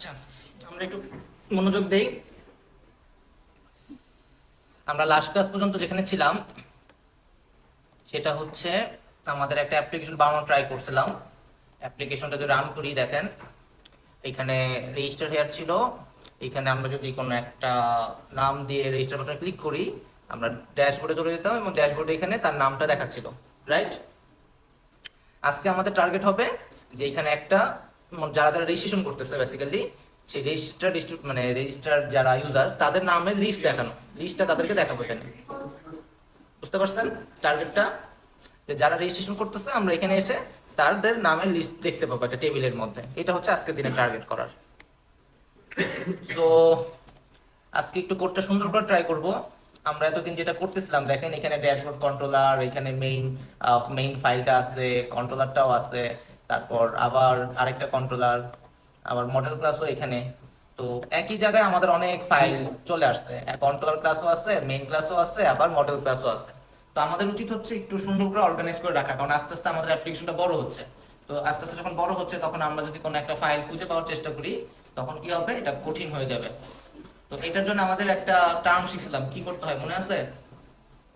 আচ্ছা, আমরা একটু মনোযোগ দেই। আমরা লাস্ট ক্লাস পর্যন্ত যেখানে ছিলাম সেটা হচ্ছে আমাদের একটা অ্যাপ্লিকেশন বানানো ট্রাই করছিলাম। অ্যাপ্লিকেশনটা যদি রান করি, দেখেন এখানে রেজিস্টার হেয়ার ছিল। এখানে আমরা যদি কোনো একটা নাম দিয়ে রেজিস্টার বাটনে ক্লিক করি, আমরা ড্যাশবোর্ডে চলে যেতাম এবং ড্যাশবোর্ডে এখানে তার নামটা দেখাচ্ছিল, রাইট? আজকে আমাদের টার্গেট হবে যে এখানে একটা যারা যারা রেজিস্ট্রেশন করতেছে বেসিক্যালি সেই রেজিস্টার যারা ইউজার তাদের নামের লিস্ট দেখানো, লিস্টটা তাদেরকে দেখাবো এখানে। বুঝতে পারছেন টার্গেটটা? যে যারা রেজিস্ট্রেশন করতেছে আমরা এখানে এসে তাদের নামের লিস্ট দেখতে পাবো একটা টেবিলের মধ্যে। এটা হচ্ছে আজকের দিনে টার্গেট করার। তো আজকে একটু কোডটা সুন্দর করে ট্রাই করব। আমরা এতদিন যেটা করতেছিলাম, দেখেন এখানে ড্যাশবোর্ড কন্ট্রোলার, এখানে মেইন ফাইলটা আছে, কন্ট্রোলারটাও আছে, তারপর আবার আরেকটা কন্ট্রোলার, আবার মডেল ক্লাসও এখানে। তো একই জায়গায় আমাদের অনেক ফাইল চলে আসছে, কন্ট্রোলার ক্লাসও আছে, মেইন ক্লাসও আছে, আবার মডেল ক্লাসও আছে। তো আমাদের উচিত হচ্ছে একটু সুন্দর করে অর্গানাইজ করে রাখা, কারণ আস্তে আস্তে আমাদের অ্যাপ্লিকেশনটা বড় হচ্ছে। তো আস্তে আস্তে যখন বড় হচ্ছে তখন আমরা যদি কোনো একটা ফাইল খুঁজে পাওয়ার চেষ্টা করি তখন কি হবে, এটা কঠিন হয়ে যাবে। তো এটার জন্য আমাদের একটা টার্ম শিখছিলাম, কি করতে হয় মনে আছে?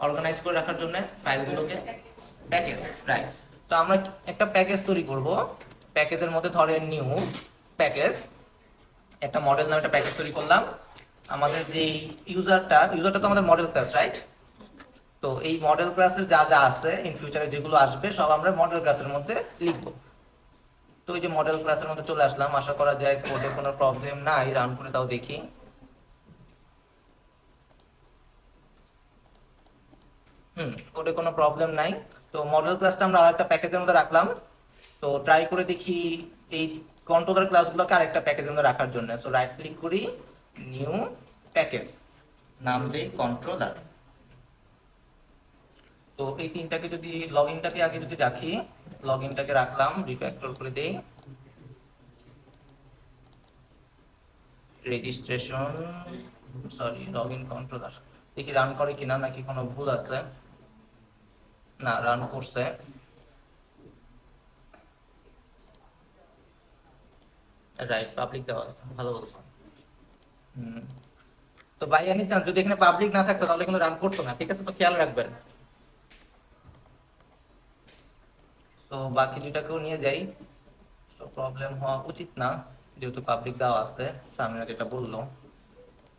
অর্গানাইজ করে রাখার জন্য ফাইলগুলোকে প্যাকেজ, রাইট? তো আমরা একটা প্যাকেজ তৈরি করব। প্যাকেজের মধ্যে ধরেন নিউ প্যাকেজ, একটা মডেল নামে একটা প্যাকেজ তৈরি করলাম। আমাদের যে ইউজারটা তো আমাদের মডেল ক্লাস, রাইট? তো এই মডেল ক্লাসের যা যা আছে ইন ফিউচারে যেগুলো আসবে সব আমরা মডেল ক্লাসের মধ্যে লিখবো। তো এই যে মডেল ক্লাসের মধ্যে চলে আসলাম, আশা করা যায় কোডে কোনো প্রবলেম নাই। রান করে তাও দেখি। কোডে কোনো প্রবলেম নাই। তো মডেল ক্লাসটা আমরা আরেকটা প্যাকেজের মধ্যে রাখলাম। তো ট্রাই করে দেখি এই কন্ট্রোলার ক্লাসগুলোকে আরেকটা প্যাকেজের মধ্যে রাখার জন্য। সো রাইট ক্লিক করি, নিউ প্যাকেজ, নাম দেই কন্ট্রোলার। তো এই তিনটাকে যদি লগইনটাকে আগে যদি রাখি, লগইনটাকে রাখলাম, রিফ্যাক্টর করে দেই, রেজিস্ট্রেশন, সরি লগইন কন্ট্রোলার। দেখি রান করে কিনা, নাকি কোনো ভুল আছে। না, রান করছে। রাইট, পাবলিক দেওয়া আছে, ভালো বলছো। তো বাই এনি চান্স যদি এখানে পাবলিক না থাকতো তাহলে কিন্তু রান করতো না, ঠিক আছে? তো খেয়াল রাখবেন। তো বাকি দুটাকেও নিয়ে যাই। তো প্রবলেম হওয়া উচিত না, যেহেতু পাবলিক দেওয়া আছে। সামনে যেটা বললো,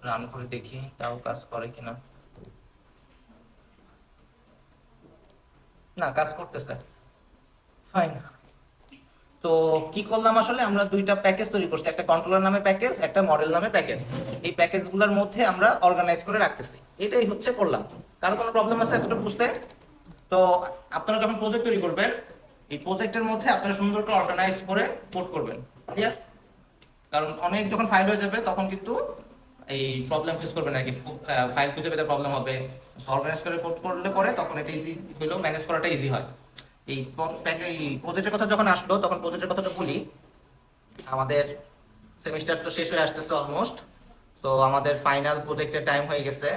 রান করে দেখি তাও কাজ করে কিনা। না, কাজ করতেছে, ফাইন। তো কি করলাম আসলে, আমরা দুইটা প্যাকেজ তৈরি করছি, একটা কন্ট্রোলার নামে প্যাকেজ, একটা মডেল নামে প্যাকেজ। এই প্যাকেজগুলোর মধ্যে আমরা অর্গানাইজ করে রাখতেছি, এটাই হচ্ছে করলাম। কারো কোনো প্রবলেম আছে এতটুকু বুঝতে? তো আপনারা যখন প্রজেক্ট তৈরি করবেন, এই প্রজেক্টের মধ্যে আপনারা সুন্দর করে অর্গানাইজ করে কোড করবেন, ক্লিয়ার? কারণ অনেক যখন ফাইল হয়ে যাবে তখন কিন্তু এই প্রবলেম ফেস করবেন আর কি, ফাইল খুঁজে পেতে প্রবলেম হবে। অর্গানাইজ করে কোড করলে পরে তখন এটা ইজি হইলো, ম্যানেজ করাটা ইজি হয়। এই প্রজেক্টের কথা যখন আসলো তখন প্রজেক্টের কথাটা বলি। আমাদের সেমিস্টার তো শেষ হয়ে আসতেছে অলমোস্ট। তো আমাদের ফাইনাল প্রজেক্টের টাইম হয়ে গেছে।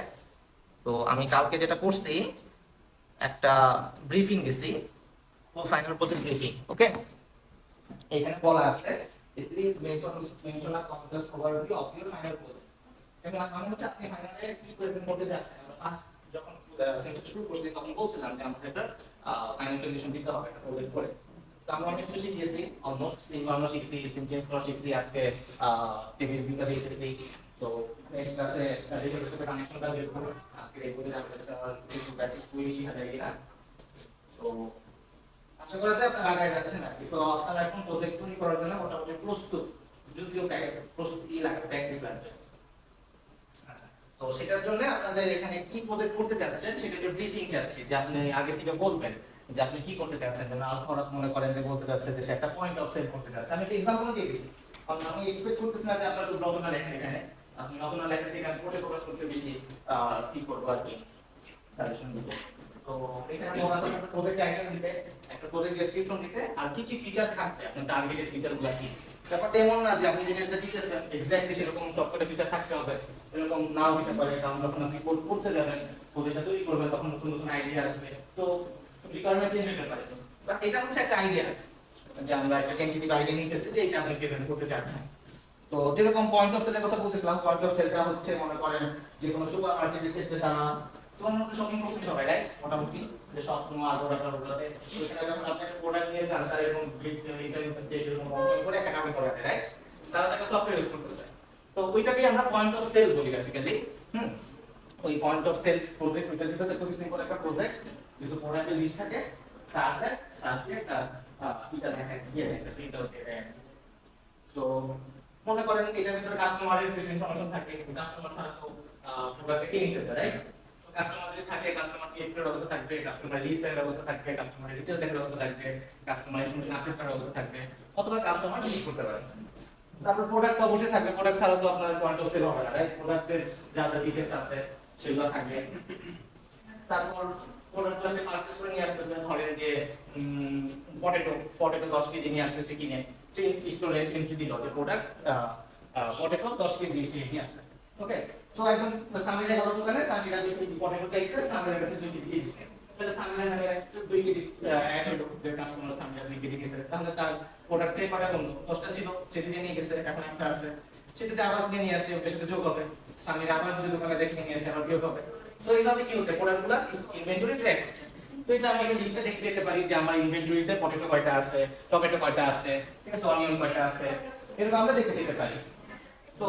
তো আমি কালকে যেটা করছি, একটা ব্রিফিং দিছি, ফাইনাল প্রজেক্ট ব্রিফিং, ওকে? এখানে বলা আছে please mention a complex overview of your final project. আমি হচ্ছে আপনি ফাইনালে কি প্রেজেন্ট করতে যাচ্ছেন। আমরা ফার্স্ট যখন সেমিস্টার শুরু করছি তখন বলছিলাম যে আমাদের একটা ফাইনাল প্রেজেন্টেশন দিতে হবে একটা প্রজেক্ট করে। তো আমরা অনেক কিছু শিখিয়েছি, অলমোস্ট সিম আমরা শিখছি, সিম চেঞ্জ করা শিখছি, আজকে টিভির ভিউটা দেখতেছি। তো নেক্সট ক্লাসে ডেটাবেসের সাথে কানেকশনটা দেখব। আজকে এই বইতে আমরা কিছু বেসিক কুইরি শিখা যায় কিনা। তো আশা করা যায় আপনারা আগায় যাচ্ছেন আর কি। তো আপনারা এখন প্রজেক্ট তৈরি করার জন্য মোটামুটি প্রস্তুত, যদিও প্রস্তুতি লাগবে, প্র্যাকটিস লাগবে। আচ্ছা, তো সেটার জন্য আপনাদের এখানে কি প্রজেক্ট করতে যাচ্ছেন সেটা একটা ব্রিফিং চাচ্ছি, যে আপনি আগে থেকে বলবেন যে আপনি কি করতে চাচ্ছেন। যেন আলফারাত মনে করেন যে বলতে যাচ্ছে যে সে একটা পয়েন্ট অফ সেল করতে যাচ্ছে। আমি একটা এক্সাম্পল দিয়ে দিচ্ছি, কারণ আমি এক্সপেক্ট করতেছি না যে আপনারা খুব রচনা লেখেন এখানে। আপনি রচনা লেখা থেকে আমি কোডে ফোকাস করতে বেশি কি করবো আর কি, সাজেশন দেবো। তো এখানে বলা আছে একটা প্রজেক্ট টাইটেল দিতে, একটা প্রজেক্ট ডেসক্রিপশন দিতে, আর কি কি ফিচার থাকবে, আপনার টার্গেটেড ফিচারগুলো কি। ব্যাপারটা এমন না যে আপনি যেটা দিতেছেন এক্স্যাক্টলি সেরকম সবকটা ফিচার থাকতে হবে, এরকম নাও হতে পারে। কারণ যখন আপনি কোড করতে যাবেন, প্রজেক্টটা তৈরি করবেন, তখন নতুন নতুন আইডিয়া আসবে, তো রিকোয়ারমেন্ট চেঞ্জ হতে পারে। বাট এটা হচ্ছে একটা আইডিয়া, যে আমরা একটা টেন্টেটিভ আইডিয়া নিতেছি যে এটা আপনি প্রেজেন্ট করতে চাচ্ছেন। তো যেরকম পয়েন্ট অফ সেলের কথা বলতেছিলাম, পয়েন্ট অফ সেলটা হচ্ছে মনে করেন যে কোনো সুপার মার্কেটের ক্ষেত্রে তারা মোটামুটি শপিং করতে সবাই রাইট, মোটামুটি যে সব কোনো আগোড়া টাগোড়াতে ওইখানে যখন আপনি একটা প্রোডাক্ট নিয়ে যান তার এরকম এরকম করে একটা কামি করে রাইট, তারা একটা সফটওয়্যার ইউজ করতেছে। তো ওইটাকেই আমরা পয়েন্ট অফ সেল বলি বেসিক্যালি। ওই পয়েন্ট অফ সেল প্রজেক্ট, ওইটার ভিতরে খুবই সিম্পল একটা প্রজেক্ট, কিছু প্রোডাক্টের লিস্ট থাকে, সার্চ দিয়ে একটা এটা দেখা দিয়ে একটা প্রিন্ট আউট দিয়ে দেয়। তো মনে করেন এটার ভিতরে কাস্টমারের কিছু ইনফরমেশন থাকে, কাস্টমার ছাড়া তো প্রোডাক্ট কিনে নিতেছে রাইট। তো কাস্টমার যদি থাকে, কাস্টমার ক্রিয়েটের ব্যবস্থা থাকবে, কাস্টমার লিস্টের ব্যবস্থা থাকবে, কাস্টমার ডিটেইল দেখার ব্যবস্থা থাকবে, কাস্টমার ইনফরমেশন আপডেট করার ব্যবস্থা থাকবে, অথবা কাস্টমার ডিলিট করতে পারে। তারপর প্রোডাক্ট তো অবশ্যই থাকবে, প্রোডাক্ট ছাড়া তো আপনার পয়েন্ট অফ সেল হবে না রাইট, প্রোডাক্টের যা যা ডিটেইলস আছে সেগুলো থাকবে। তারপর প্রোডাক্ট আসে পারচেজ করে নিয়ে আসতেছে, ধরেন যে পটেটো 10 কেজি নিয়ে আসতেছে কিনে, সেই স্টোরে এন্ট্রি দিল যে প্রোডাক্ট পটেটো 10 কেজি সে নিয়ে আসছে। ওকে, তো একজন সামিরা গেল দোকানে, সামিরা 2 কেজি পটেটো চাইছে, সামিরার কাছে 2 কেজি দিয়ে দিচ্ছে। তাহলে সামিরা নামে 2 কেজি অ্যাড হলো, যে কাস্টমার সামিরা 2 কেজি গেছে, তাহলে তার প্রোডাক্ট থেকে কটা কমলো, 10টা ছিল, সেটা নিয়ে গেছে, এখন একটা আছে, সেটাতে আবার কিনে নিয়ে আসে, ওটার সাথে যোগ হবে, সামিরা আবার যদি দোকানে যায় কিনে নিয়ে আসে, আবার বিয়োগ হবে। তো এইভাবে কি হচ্ছে, প্রোডাক্টগুলো ইনভেন্টরি ট্র্যাক হচ্ছে। তো এটা আমি একটা লিস্টে দেখে দিতে পারি যে আমার ইনভেন্টরিতে পটেটো কয়টা আছে, টমেটো কয়টা আছে, ঠিক আছে, অনিয়ন কয়টা আছে, এরকম আমরা দেখে দিতে পারি। তো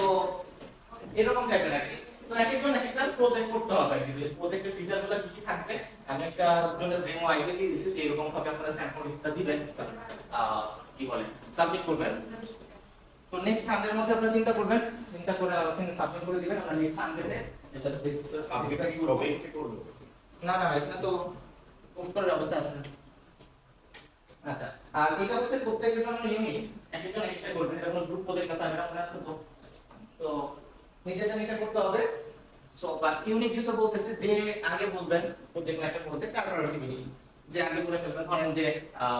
এরকম টাইপের আর কি। তো এক একজন এক একটা প্রজেক্ট করতে হবে আর কি, প্রজেক্টের ফিচারগুলো কি কি থাকবে আমি একটা জন্য ডেমো আইডিয়া দিয়ে দিচ্ছি, যে এরকম ভাবে আপনারা স্যাম্পলটা দিবেন, কি বলে সাবমিট করবেন। তো নেক্সট সানডের মধ্যে আপনারা চিন্তা করবেন, চিন্তা করে আমাকে সাবমিট করে দিবেন, আমরা নেক্সট সানডেতে এটা সাবমিটটা কি করব করব। না না, এটা তো পোস্ট করার ব্যবস্থা আছে না। আচ্ছা, আর এটা হচ্ছে প্রত্যেকটা জন্য ইউনিক, এক একজন একটা করবেন, এটা কোনো গ্রুপ প্রজেক্ট আছে আমরা আছে তো, তো নিজেদের নিজে করতে হবে। সো বাট ইউনিক যেটা বলতেছে যে আগে বলবেন প্রজেক্ট একটা প্রজেক্ট তার প্রায়োরিটি বেশি, যে আগে বলে ফেলবেন, ধরেন যে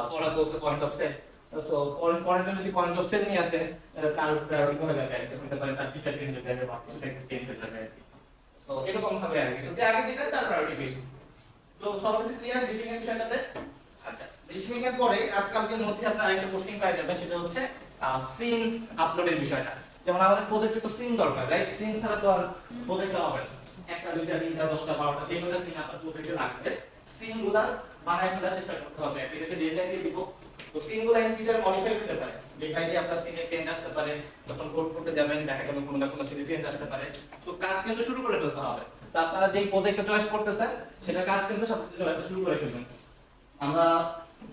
for a point of sale, তো পয়েন্ট যদি পয়েন্ট অফ সেল নিয়ে আসে তার প্রায়োরিটি হয়ে যাবে, এটা হতে পারে তার ফিচার চেঞ্জ হয়ে যাবে বা কিছু চেঞ্জ হয়ে যাবে। তো এরকম ভাবে আর কি, যে আগে যেটা তার প্রায়োরিটি বেশি। তো সবকিছু ক্লিয়ার ব্রিফিং এর বিষয়টাতে। আচ্ছা, ব্রিফিং এর পরে আজকালকের মধ্যে আপনারা একটা পোস্টিং পাই যাবেন, সেটা হচ্ছে সিন আপলোডের বিষয়টা। যেমন আমাদের প্রজেক্টে তো সিন দরকার রাইট, সিন ছাড়া তো আর প্রজেক্ট হবে না। একটা দুইটা তিনটা 10টা 12টা যেগুলো সিন আপনার প্রজেক্টে লাগবে, সিনগুলা বানায় ফেলার চেষ্টা করতে হবে। এটাকে ডেডলাইন দিয়ে দিব। তো সিনগুলা ইন ফিউচার মডিফাই করতে পারে, ডেটাইলে আপনার সিনে চেঞ্জ আসতে পারে, যখন কোড করতে যাবেন দেখা গেল কোনো না কোনো সিনে চেঞ্জ আসতে পারে। তো কাজ কিন্তু শুরু করে ফেলতে হবে। তো আপনারা যেই প্রজেক্টটা চয়েস করতেছেন সেটা কাজ কিন্তু সাথে সাথে শুরু করে ফেলবেন। আমরা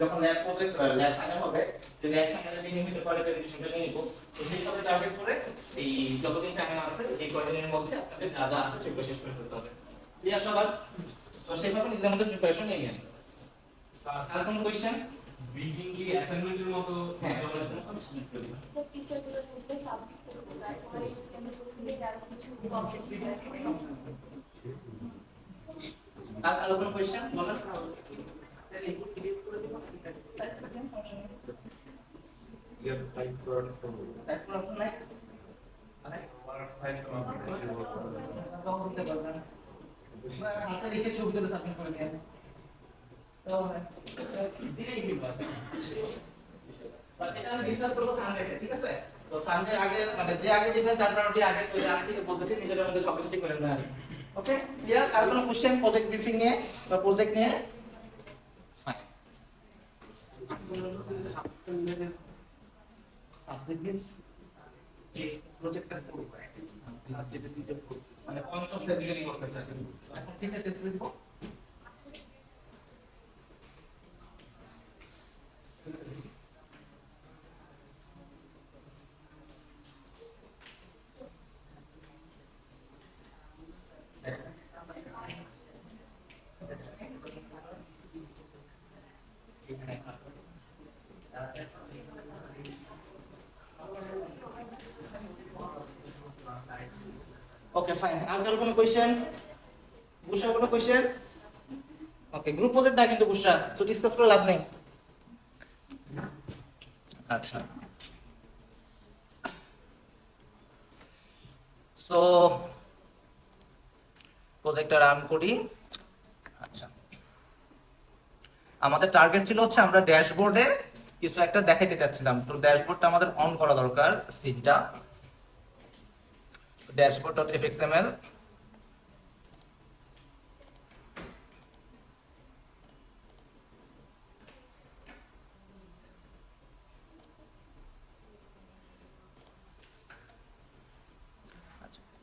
যখন ল্যাব প্রজেক্ট ল্যাব ফাইনাল হবে, যে ল্যাব ফাইনালের দিন হইতে পারে প্রেজেন্টেশনটা নিয়ে নিব। তো সেই সাথে টার্গেট করে এই যতদিন টাইম আছে এই কয়দিনের মধ্যে আপনাদের যা যা আছে সেগুলো শেষ করে ফেলতে হবে। ক্লিয়ার সবার? তো সেইভাবে নিজেদের মধ্যে প্রিপারেশন নিয়ে নেন। স্যার আর কোনো কোশ্চেন? ব্রিফিং কি অ্যাসাইনমেন্টের মতো সাবমিট করে দিবেন। টিচারগুলো থাকলে সাবমিট করে দেবো, তারপরে এখানে থেকে যারা কিছু কমপ্লিট আর কোনো কোশ্চেন বলেন। ইয়ার টাইপ করার জন্য টাইপ করার জন্য নাই? আমার ফাইল হাতে লিখে ছবি তুলে সাবমিট করে দেন। তো দিলেই কি বলবো, বাট এটা আমি ডিসকাস করব সানডেতে, ঠিক আছে? তো সানডে আগে মানে যে আগে দিবেন তার প্রায়োরিটি আগে চলে, আগে থেকে বলতেছি নিজেদের মধ্যে সবকিছু ঠিক করে নেন। Okay clear? আর কোনো কোশ্চেন প্রজেক্ট ব্রিফিং নিয়ে বা প্রজেক্ট নিয়ে? ফাইন। সাবজেক্ট মিন্স যে প্রজেক্টটা করব সাবজেক্টের দিকে মানে পয়েন্ট অফ সেলিং করতেছে, এখন টিচার টেস্ট করে দিব। Okay fine. আর কারো কোনো কোশ্চেন? বুশরা কোনো কোশ্চেন? ওকে, গ্রুপ প্রজেক্ট না কিন্তু বুশরা, তো ডিসকাস করে লাভ নেই। আচ্ছা, সো প্রজেক্টটা রান করি। আচ্ছা, আমাদের টার্গেট ছিল হচ্ছে আমরা ড্যাশবোর্ডে কিছু একটা দেখাইতে চাচ্ছিলাম। তো ড্যাশবোর্ডটা আমাদের অন করা দরকার, সিনটা। dashboard.fxml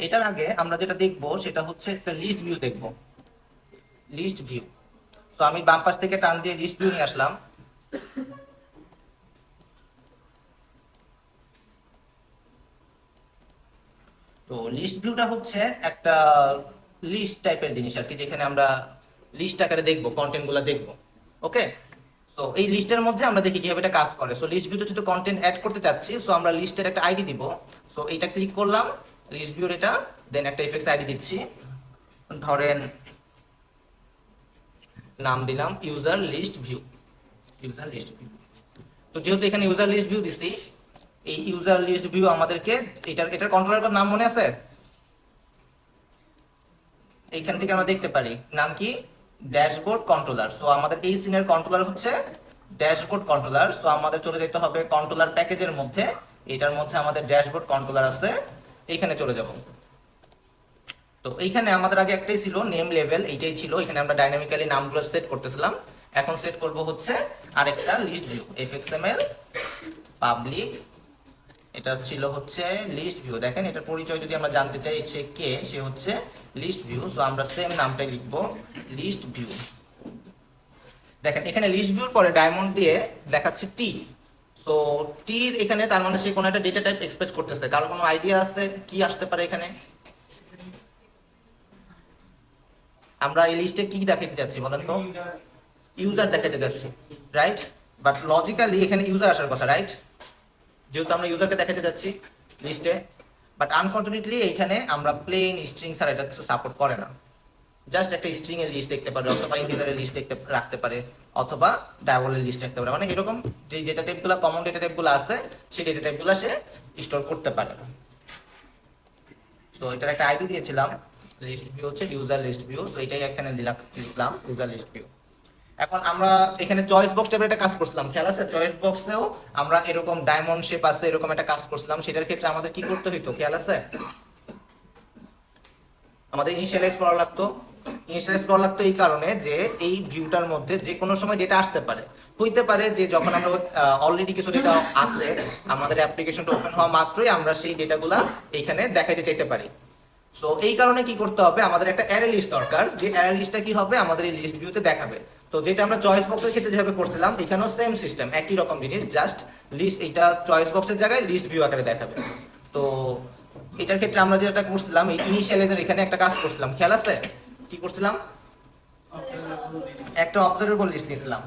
এটার আগে আমরা যেটা দেখবো সেটা হচ্ছে একটা লিস্ট ভিউ দেখবো। লিস্ট ভিউ, তো আমি বাম পাশ থেকে টান দিয়ে লিস্ট ভিউ নিয়ে আসলাম। তো লিস্ট ভিউটা হচ্ছে একটা লিস্ট টাইপের জিনিস আর কি, যেখানে আমরা লিস্ট আকারে দেখবো, কন্টেন্ট গুলা দেখবো। ওকে, তো এই লিস্টের মধ্যে আমরা দেখি কিভাবে এটা কাজ করে। সো লিস্ট ভিউতে যদি কন্টেন্ট অ্যাড করতে চাচ্ছি, সো আমরা লিস্টের একটা আইডি দিব। সো এইটা ক্লিক করলাম লিস্ট ভিউর এটা, দেন একটা ইফেক্টস আইডি দিচ্ছি, ধরেন নাম দিলাম user list view. User list view, তো যেহেতু এখানে ইউজার লিস্ট ভিউ দিছি, এই ইউজার লিস্ট ভিউ আমাদেরকে এটার কন্ট্রোলারের নাম মনে আছে? এইখান থেকে আমরা দেখতে পারি নাম কি, ড্যাশবোর্ড কন্ট্রোলার। সো আমাদের এই সিনের কন্ট্রোলার হচ্ছে ড্যাশবোর্ড কন্ট্রোলার। সো আমাদের চলে যেতে হবে কন্ট্রোলার প্যাকেজের মধ্যে, এটার মধ্যে আমাদের ড্যাশবোর্ড কন্ট্রোলার আছে, এইখানে চলে যাব। তো এইখানে আমাদের আগে একটাই ছিল নেম লেভেল, এইটাই ছিল, এখানে আমরা ডাইনামিক্যালি নামগুলো সেট করতেছিলাম। এখন সেট করব হচ্ছে আরেকটা লিস্ট ভিউ, এফএক্সএমএল পাবলিক, এটা ছিল হচ্ছে লিস্ট ভিউ। দেখেন এটার পরিচয় যদি আমরা জানতে চাই সে কে, সে হচ্ছে লিস্ট ভিউ। সো আমরা সেম নামটাই লিখবো, লিস্ট ভিউ। দেখেন এখানে লিস্ট ভিউর পরে ডায়মন্ড দিয়ে দেখাচ্ছে টি। সো টির এখানে তার মানে সে কোনো একটা ডেটা টাইপ এক্সপেক্ট করতেছে। কারো কোনো আইডিয়া আছে কি আসতে পারে এখানে? আমরা এই লিস্টে কি দেখাতে যাচ্ছি বলেন তো? ইউজার দেখাতে যাচ্ছি, রাইট? বাট লজিক্যালি এখানে ইউজার আসার কথা, রাইট? যেহেতু আমরা ইউজারকে দেখাতে যাচ্ছি লিস্টে, বাট আনফরচুনেটলি এইখানে আমরা প্লেন স্ট্রিং ছাড়া এটা কিছু সাপোর্ট করে না। জাস্ট একটা স্ট্রিং এর লিস্ট দেখতে পারে, অথবা ইন্টিজারের লিস্ট দেখতে রাখতে পারে, অথবা ডাবলের লিস্ট রাখতে পারে। মানে এরকম যে ডেটা টাইপগুলো, কমন ডেটা টাইপগুলো আছে, সেই ডেটা টাইপগুলো সে স্টোর করতে পারে। তো এটার একটা আইডি দিয়েছিলাম, লিস্ট ভিউ হচ্ছে ইউজার লিস্ট ভিউ। তো এটাই এখানে লিখলাম ইউজার লিস্ট ভিউ। এখন আমরা এখানে চয়েস বক্স টাইপের একটা কাজ করছিলাম, খেয়াল আছে? চয়েস বক্সেও আমরা এরকম ডায়মন্ড শেপ আছে, এরকম একটা কাজ করছিলাম। সেটার ক্ষেত্রে আমাদের কি করতে হইতো খেয়াল আছে? আমাদের ইনিশিয়ালাইজ করা লাগতো। ইনিশিয়ালাইজ করা লাগতো এই কারণে যে এই ভিউটার মধ্যে যে কোনো সময় ডেটা আসতে পারে। হইতে পারে যে যখন আমরা অলরেডি কিছু ডেটা আছে, আমাদের অ্যাপ্লিকেশনটা ওপেন হওয়া মাত্রই আমরা সেই ডেটাগুলা এইখানে দেখাইতে চাইতে পারি। সো এই কারণে কি করতে হবে, আমাদের একটা অ্যারে লিস্ট দরকার, যে অ্যারে লিস্টটা কি হবে আমাদের এই লিস্ট ভিউতে দেখাবে। তো যেটা আমরা চয়েস বক্সের ক্ষেত্রে যেভাবে করছিলাম, এখানেও সেম সিস্টেম, একই রকম জিনিস, জাস্ট লিস্ট এইটা চয়েস বক্সের জায়গায় লিস্ট ভিউ আকারে দেখাবে। তো এটার ক্ষেত্রে আমরা যেটা করছিলাম, এই ইনিশিয়ালাইজার এখানে একটা কাজ করছিলাম, খেয়াল আছে কি করছিলাম? একটা অবজারভেবল লিস্ট নিয়েছিলাম,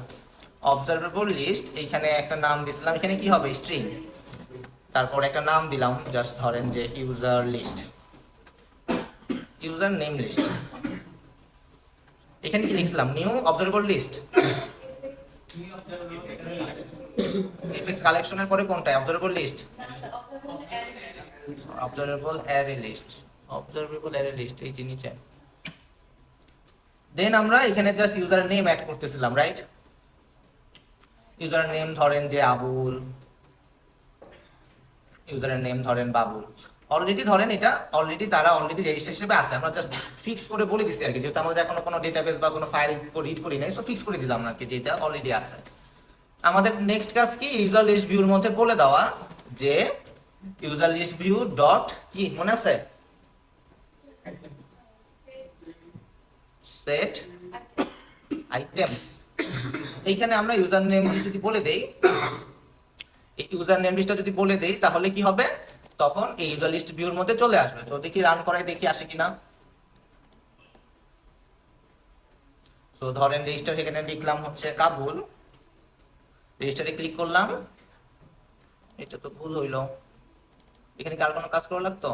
অবজারভেবল লিস্ট। এইখানে একটা নাম দিছিলাম, এখানে কি হবে স্ট্রিং, তারপর একটা নাম দিলাম, জাস্ট ধরেন যে user list, user name list. এখানে কি লিখলাম, নিউ অবজারভেবল লিস্ট। এফএক্স কালেকশনের পরে কোনটা, observable list, observable array list, observable array list এই যে নিচে। দেন আমরা এখানে জাস্ট ইউজার নেম অ্যাড করতেছিলাম, রাইট? ইউজার নেম ধরেন যে আবুল, ইউজারের নেম ধরেন বাবুল। অলরেডি ধরেন এটা অলরেডি তারা অলরেডি রেজিস্টার হিসেবে আছে, আমরা জাস্ট ফিক্স করে বলে দিচ্ছি আর কি, যেহেতু আমাদের এখনো কোনো ডেটাবেস বা কোনো ফাইল রিড করি নাই, সো ফিক্স করে দিলাম আর কি যে এটা অলরেডি আছে। আমাদের নেক্সট কাজ কি, ইউজার লিস্ট ভিউর মধ্যে বলে দেওয়া যে ইউজার লিস্ট ভিউ ডট কি মনে আছে, সেট আইটেমস। এইখানে আমরা ইউজার নেম লিস্ট যদি বলে দেই, এই ইউজার নেম লিস্টটা যদি বলে দেই, তাহলে কি হবে, তখন এই ইউজার লিস্ট ভিউর মধ্যে চলে আসবে। তো দেখি রান করাই দেখি আসে কিনা। তো ধরেন রেজিস্টার এখানে লিখলাম হচ্ছে কাবুল, রেজিস্টারে ক্লিক করলাম, এটা তো ভুল হইলো, এখানে কি আর কোনো কাজ করা লাগতো?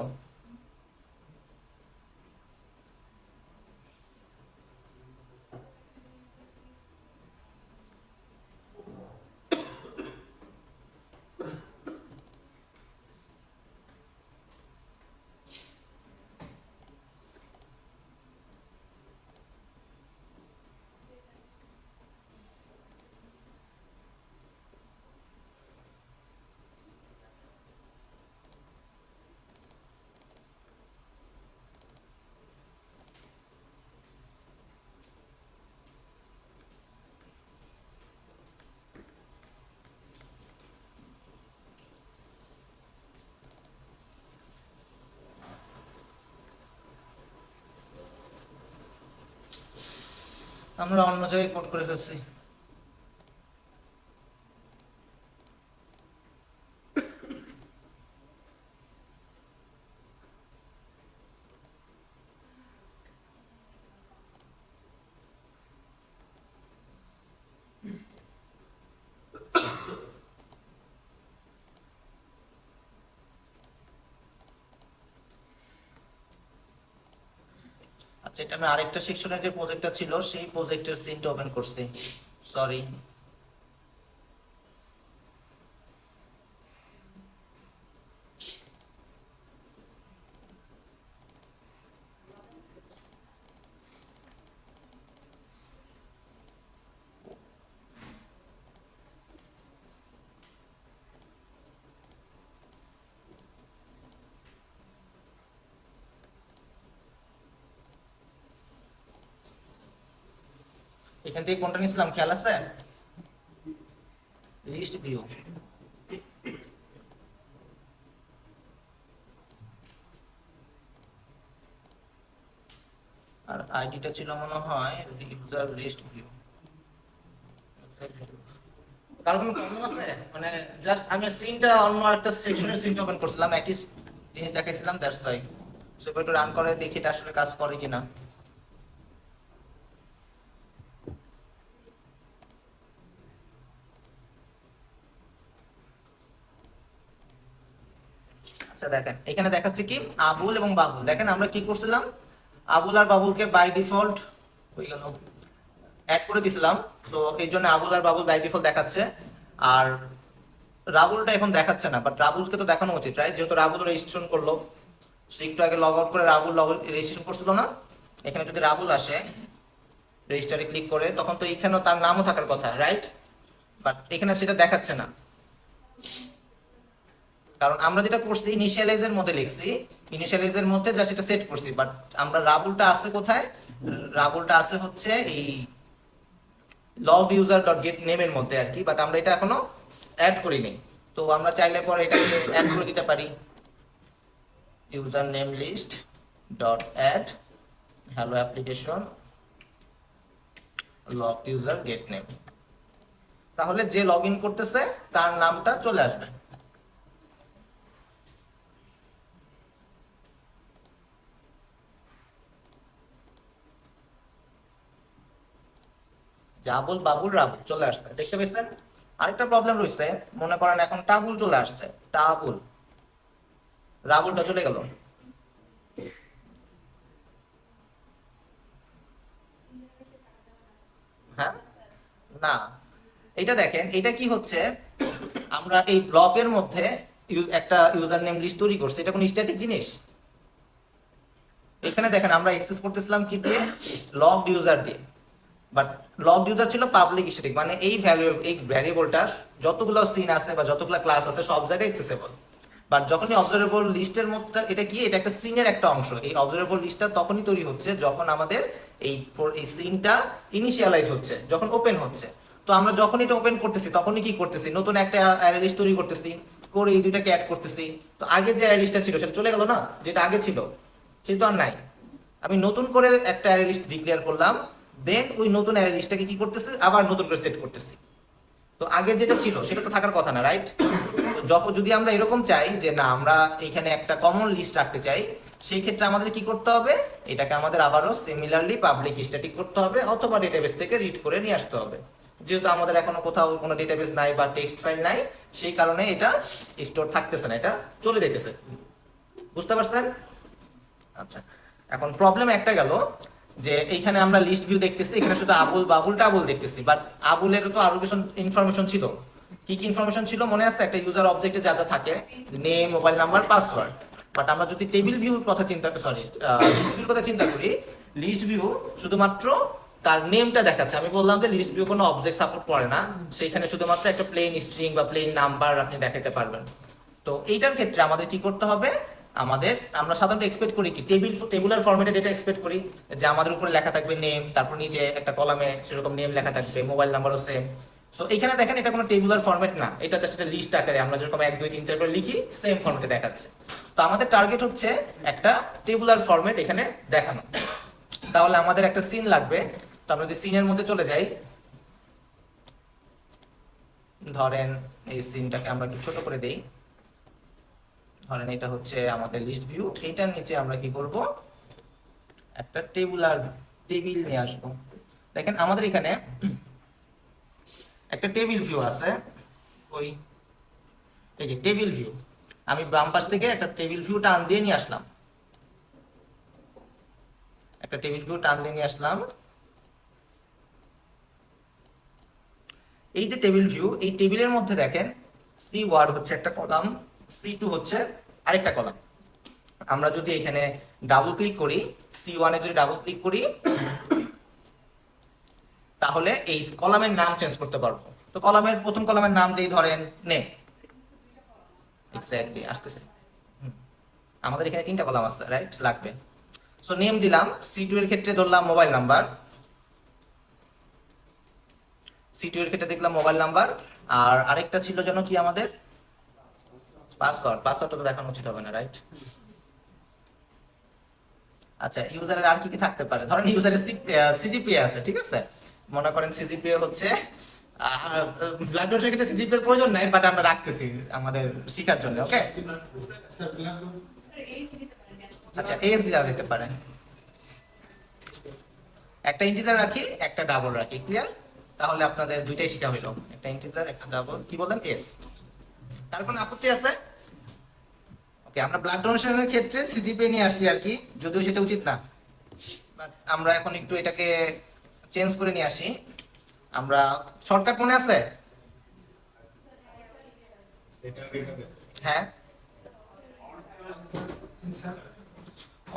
আমরা অন্য জায়গায় কোড করে ফেলছি। আচ্ছা, এটা আমি আরেকটা সেকশনের যে প্রজেক্টটা ছিল সেই প্রজেক্টের সিনটা ওপেন করছি, সরি। এখান থেকে কোনটা নিয়েছিলাম খেয়াল আছে? List view. আর আইডিটা ছিল মনে হয় ইউজার লিস্ট ভিউ। কারণ কোনো প্রবলেম আছে? মানে জাস্ট আমি সিনটা অন্য একটা সেকশনের সিনটা ওপেন করছিলাম, একই জিনিস দেখাইছিলাম, দ্যাটস ওয়াই। সো একটু রান করে দেখি এটা আসলে কাজ করে কিনা। আচ্ছা দেখেন, এখানে দেখাচ্ছে কি আবুল এবং বাবুল। দেখেন আমরা কি করছিলাম, আবুল আর বাবুলকে বাই ডিফল্ট হয়ে গেল অ্যাড করে দিছিলাম, তো এই জন্য আবুল আর বাবুল বাই ডিফল্ট দেখাচ্ছে। আর রাবুলটা এখন দেখাচ্ছে না, বাট রাবুলকে তো দেখানো উচিত, রাইট? যেহেতু রাবুল রেজিস্ট্রেশন করলো, সে একটু আগে লগ আউট করে রাবুল রেজিস্ট্রেশন করছিল না। এখানে যদি রাবুল আসে রেজিস্টারে ক্লিক করে, তখন তো এখানেও তার নামও থাকার কথা, রাইট? বাট এখানে সেটা দেখাচ্ছে না, কারণ আমরা যেটা করছি ইনিশিয়ালাইজের মধ্যে লিখছি, ইনিশিয়ালাইজের মধ্যে জাস্ট এটা সেট করছি। বাট আমরা রাবুলটা আছে কোথায়? রাবুলটা আছে হচ্ছে এই লগ ইউজার ডট গেট নেমের মধ্যে আর কি, বাট আমরা এটা এখনো অ্যাড করিনি। তো আমরা চাইলে পরে এটাকে অ্যাড করে দিতে পারি, user name list dot add hello application log user get name. তাহলে যে লগ ইন করতেছে তার নামটা চলে আসবে। জাবুল বাবুল রাবুল চলে আসছে, দেখতে পেয়েছেন? আরেকটা প্রবলেম রয়েছে, মনে করেন এখন টাবুল চলে আসছে, টাবুল, রাবুলটা চলে গেল। হ্যাঁ, না, এটা দেখেন, এটা কি হচ্ছে, আমরা এই ব্লকের মধ্যে একটা ইউজার নেম লিস্ট তৈরি করছি, এটা কোনো স্ট্যাটিক জিনিস। এখানে দেখেন আমরা অ্যাক্সেস করতেছিলাম কি দিয়ে, লগ ইউজার দিয়ে, বাট লগ ইউজার ছিল পাবলিক স্ট্যাটিক, মানে এই ভ্যারিয়েবলটা যতগুলো সিন আছে বা যতগুলো ক্লাস আছে সব জায়গায় অ্যাক্সেসেবল। বাট যখনই অবজারভেবল লিস্টের মধ্যে, এটা কি, এটা একটা সিনের একটা অংশ। এই অবজারভেবল লিস্টটা তখনই তৈরি হচ্ছে যখন আমাদের এই সিনটা ইনিশিয়ালাইজ হচ্ছে, যখন ওপেন হচ্ছে। তো আমরা যখন এটা ওপেন করতেছি তখনই কি করতেছি, নতুন একটা অ্যারে লিস্ট তৈরি করতেছি, করে এই দুইটাকে অ্যাড করতেছি। তো আগের যে অ্যারে লিস্টটা ছিল সেটা চলে গেল না, যেটা আগে ছিল সেটা তো আর নাই। আমি নতুন করে একটা অ্যারে লিস্ট ডিক্লেয়ার করলাম, দেন ওই নতুন অ্যারে লিস্টটাকে কি করতেছি, আবার নতুন করে সেট করতেছি। তো আগের যেটা ছিল সেটা তো থাকার কথা না, রাইট? যখন যদি আমরা এরকম চাই যে না আমরা এখানে একটা কমন লিস্ট রাখতে চাই, সেই ক্ষেত্রে আমাদের কি করতে হবে, এটাকে আমাদের আবারও সিমিলারলি পাবলিক স্ট্যাটিক করতে হবে, অথবা ডেটাবেস থেকে রিড করে নিয়ে আসতে হবে। যেহেতু আমাদের এখনো কোথাও কোনো ডেটাবেস নাই বা টেক্সট ফাইল নাই, সেই কারণে এটা স্টোর থাকতেছে না, এটা চলে যেতেছে। বুঝতে পারছেন? আচ্ছা, এখন প্রবলেম একটা গেল যে এইখানে আমরা লিস্ট ভিউ দেখতেছি, এখানে শুধু আবুল বাবুল টাবুল দেখতেছি, বাট আবুলের তো আরো কিছু ইনফরমেশন ছিল। কি কি ইনফরমেশন ছিল মনে আছে? একটা ইউজার অবজেক্টে যা যা থাকে, name, mobile number, password. But আমরা যদি টেবিল ভিউর কথা চিন্তা, সরি লিস্ট ভিউর কথা চিন্তা করি, লিস্ট ভিউ শুধুমাত্র তার নেমটা দেখাচ্ছে। আমি বললাম যে লিস্ট ভিউ কোনো অবজেক্ট সাপোর্ট করে না, সেইখানে শুধুমাত্র একটা প্লেন স্ট্রিং বা প্লেন নাম্বার আপনি দেখাতে পারবেন। তো এইটার ক্ষেত্রে আমাদের কি করতে হবে, আমরা সাধারণত এক্সপেক্ট করি কি, টেবুলার ফরম্যাটে ডেটা এক্সপেক্ট করি যে আমাদের উপরে লেখা থাকবে নেম, তারপর নিচে একটা কলামে সেরকম নেম লেখা থাকবে, মোবাইল নাম্বারও সেম। সো এখানে দেখেন এটা কোনো টেবুলার ফরম্যাট না, এটা জাস্ট একটা লিস্ট আকারে আমরা যেরকম 1 2 3 4 করে লিখি সেম ফরম্যাটে দেখাচ্ছে। তো আমাদের টার্গেট হচ্ছে একটা টেবুলার ফরম্যাট এখানে দেখানো। তাহলে আমাদের একটা সিন লাগবে, তো আমরা যদি সিনের মধ্যে চলে যাই, ধরেন এই সিনটাকে আমরা একটু ছোট করে দেই, ধরেন এটা হচ্ছে আমাদের লিস্ট ভিউ, এইটার নিচে আমরা কি করব, একটা টেবিল নিয়ে আসবো। দেখেন আমাদের এখানে একটা টেবিল ভিউ আছে, ওই এই যে টেবিল ভিউ, আমি বাম পাশ থেকে একটা টেবিল ভিউ টান দিয়ে নিয়ে আসলাম, একটা টেবিল ভিউ টান দিয়ে নিয়ে আসলাম। এই যে টেবিল ভিউ, এই টেবিলের মধ্যে দেখেন C1 হচ্ছে একটা কলাম, C2 হচ্ছে আরেকটা কলাম। আমরা যদি এখানে ডাবল ক্লিক করি, C1 এ যদি ডাবল ক্লিক করি, তাহলে এই কলামের নাম চেঞ্জ করতে পারবো। তো কলামের প্রথম কলামের নাম দিই ধরেন নেম, এক্স্যাক্টলি আসতেছে। আমাদের এখানে 3টা কলাম আছে, রাইট, লাগবে। সো নেম দিলাম, C2 এর ক্ষেত্রে ধরলাম মোবাইল নাম্বার, C2 এর ক্ষেত্রে দেখলাম মোবাইল নাম্বার, আর আরেকটা ছিল যেন কি আমাদের পাসওয়ার্ডটা তো দেখানো উচিত হবে না, রাইট। আচ্ছা, ইউজারের আর কি কি থাকতে পারে, ধরেন ইউজারের সিজিপিএ আছে, ঠিক আছে, মনে করেন সিজিপিএ হচ্ছে ব্লাড ডোনেশনের ক্ষেত্রে সিজিপিএ এর প্রয়োজন নাই, বাট আমরা রাখতেছি আমাদের শেখার জন্য, ওকে। আচ্ছা, এজ দেওয়া যেতে পারে, একটা ইন্টিজার রাখি, একটা ডাবল রাখি, ক্লিয়ার। তাহলে আপনাদের দুইটাই শেখা হইলো, একটা ইন্টিজার একটা ডাবল, কি বলেন, এস। তার কোনো আপত্তি আছে? ওকে, আমরা ব্লাড ডোনেশনের ক্ষেত্রে সিজিপিএ নিয়ে আসছি আর কি, যদিও সেটা উচিত না, বাট আমরা এখন একটু এটাকে চেঞ্জ করে নিয়ে আসি। আমরা শর্টকাট মনে আছে? হ্যাঁ,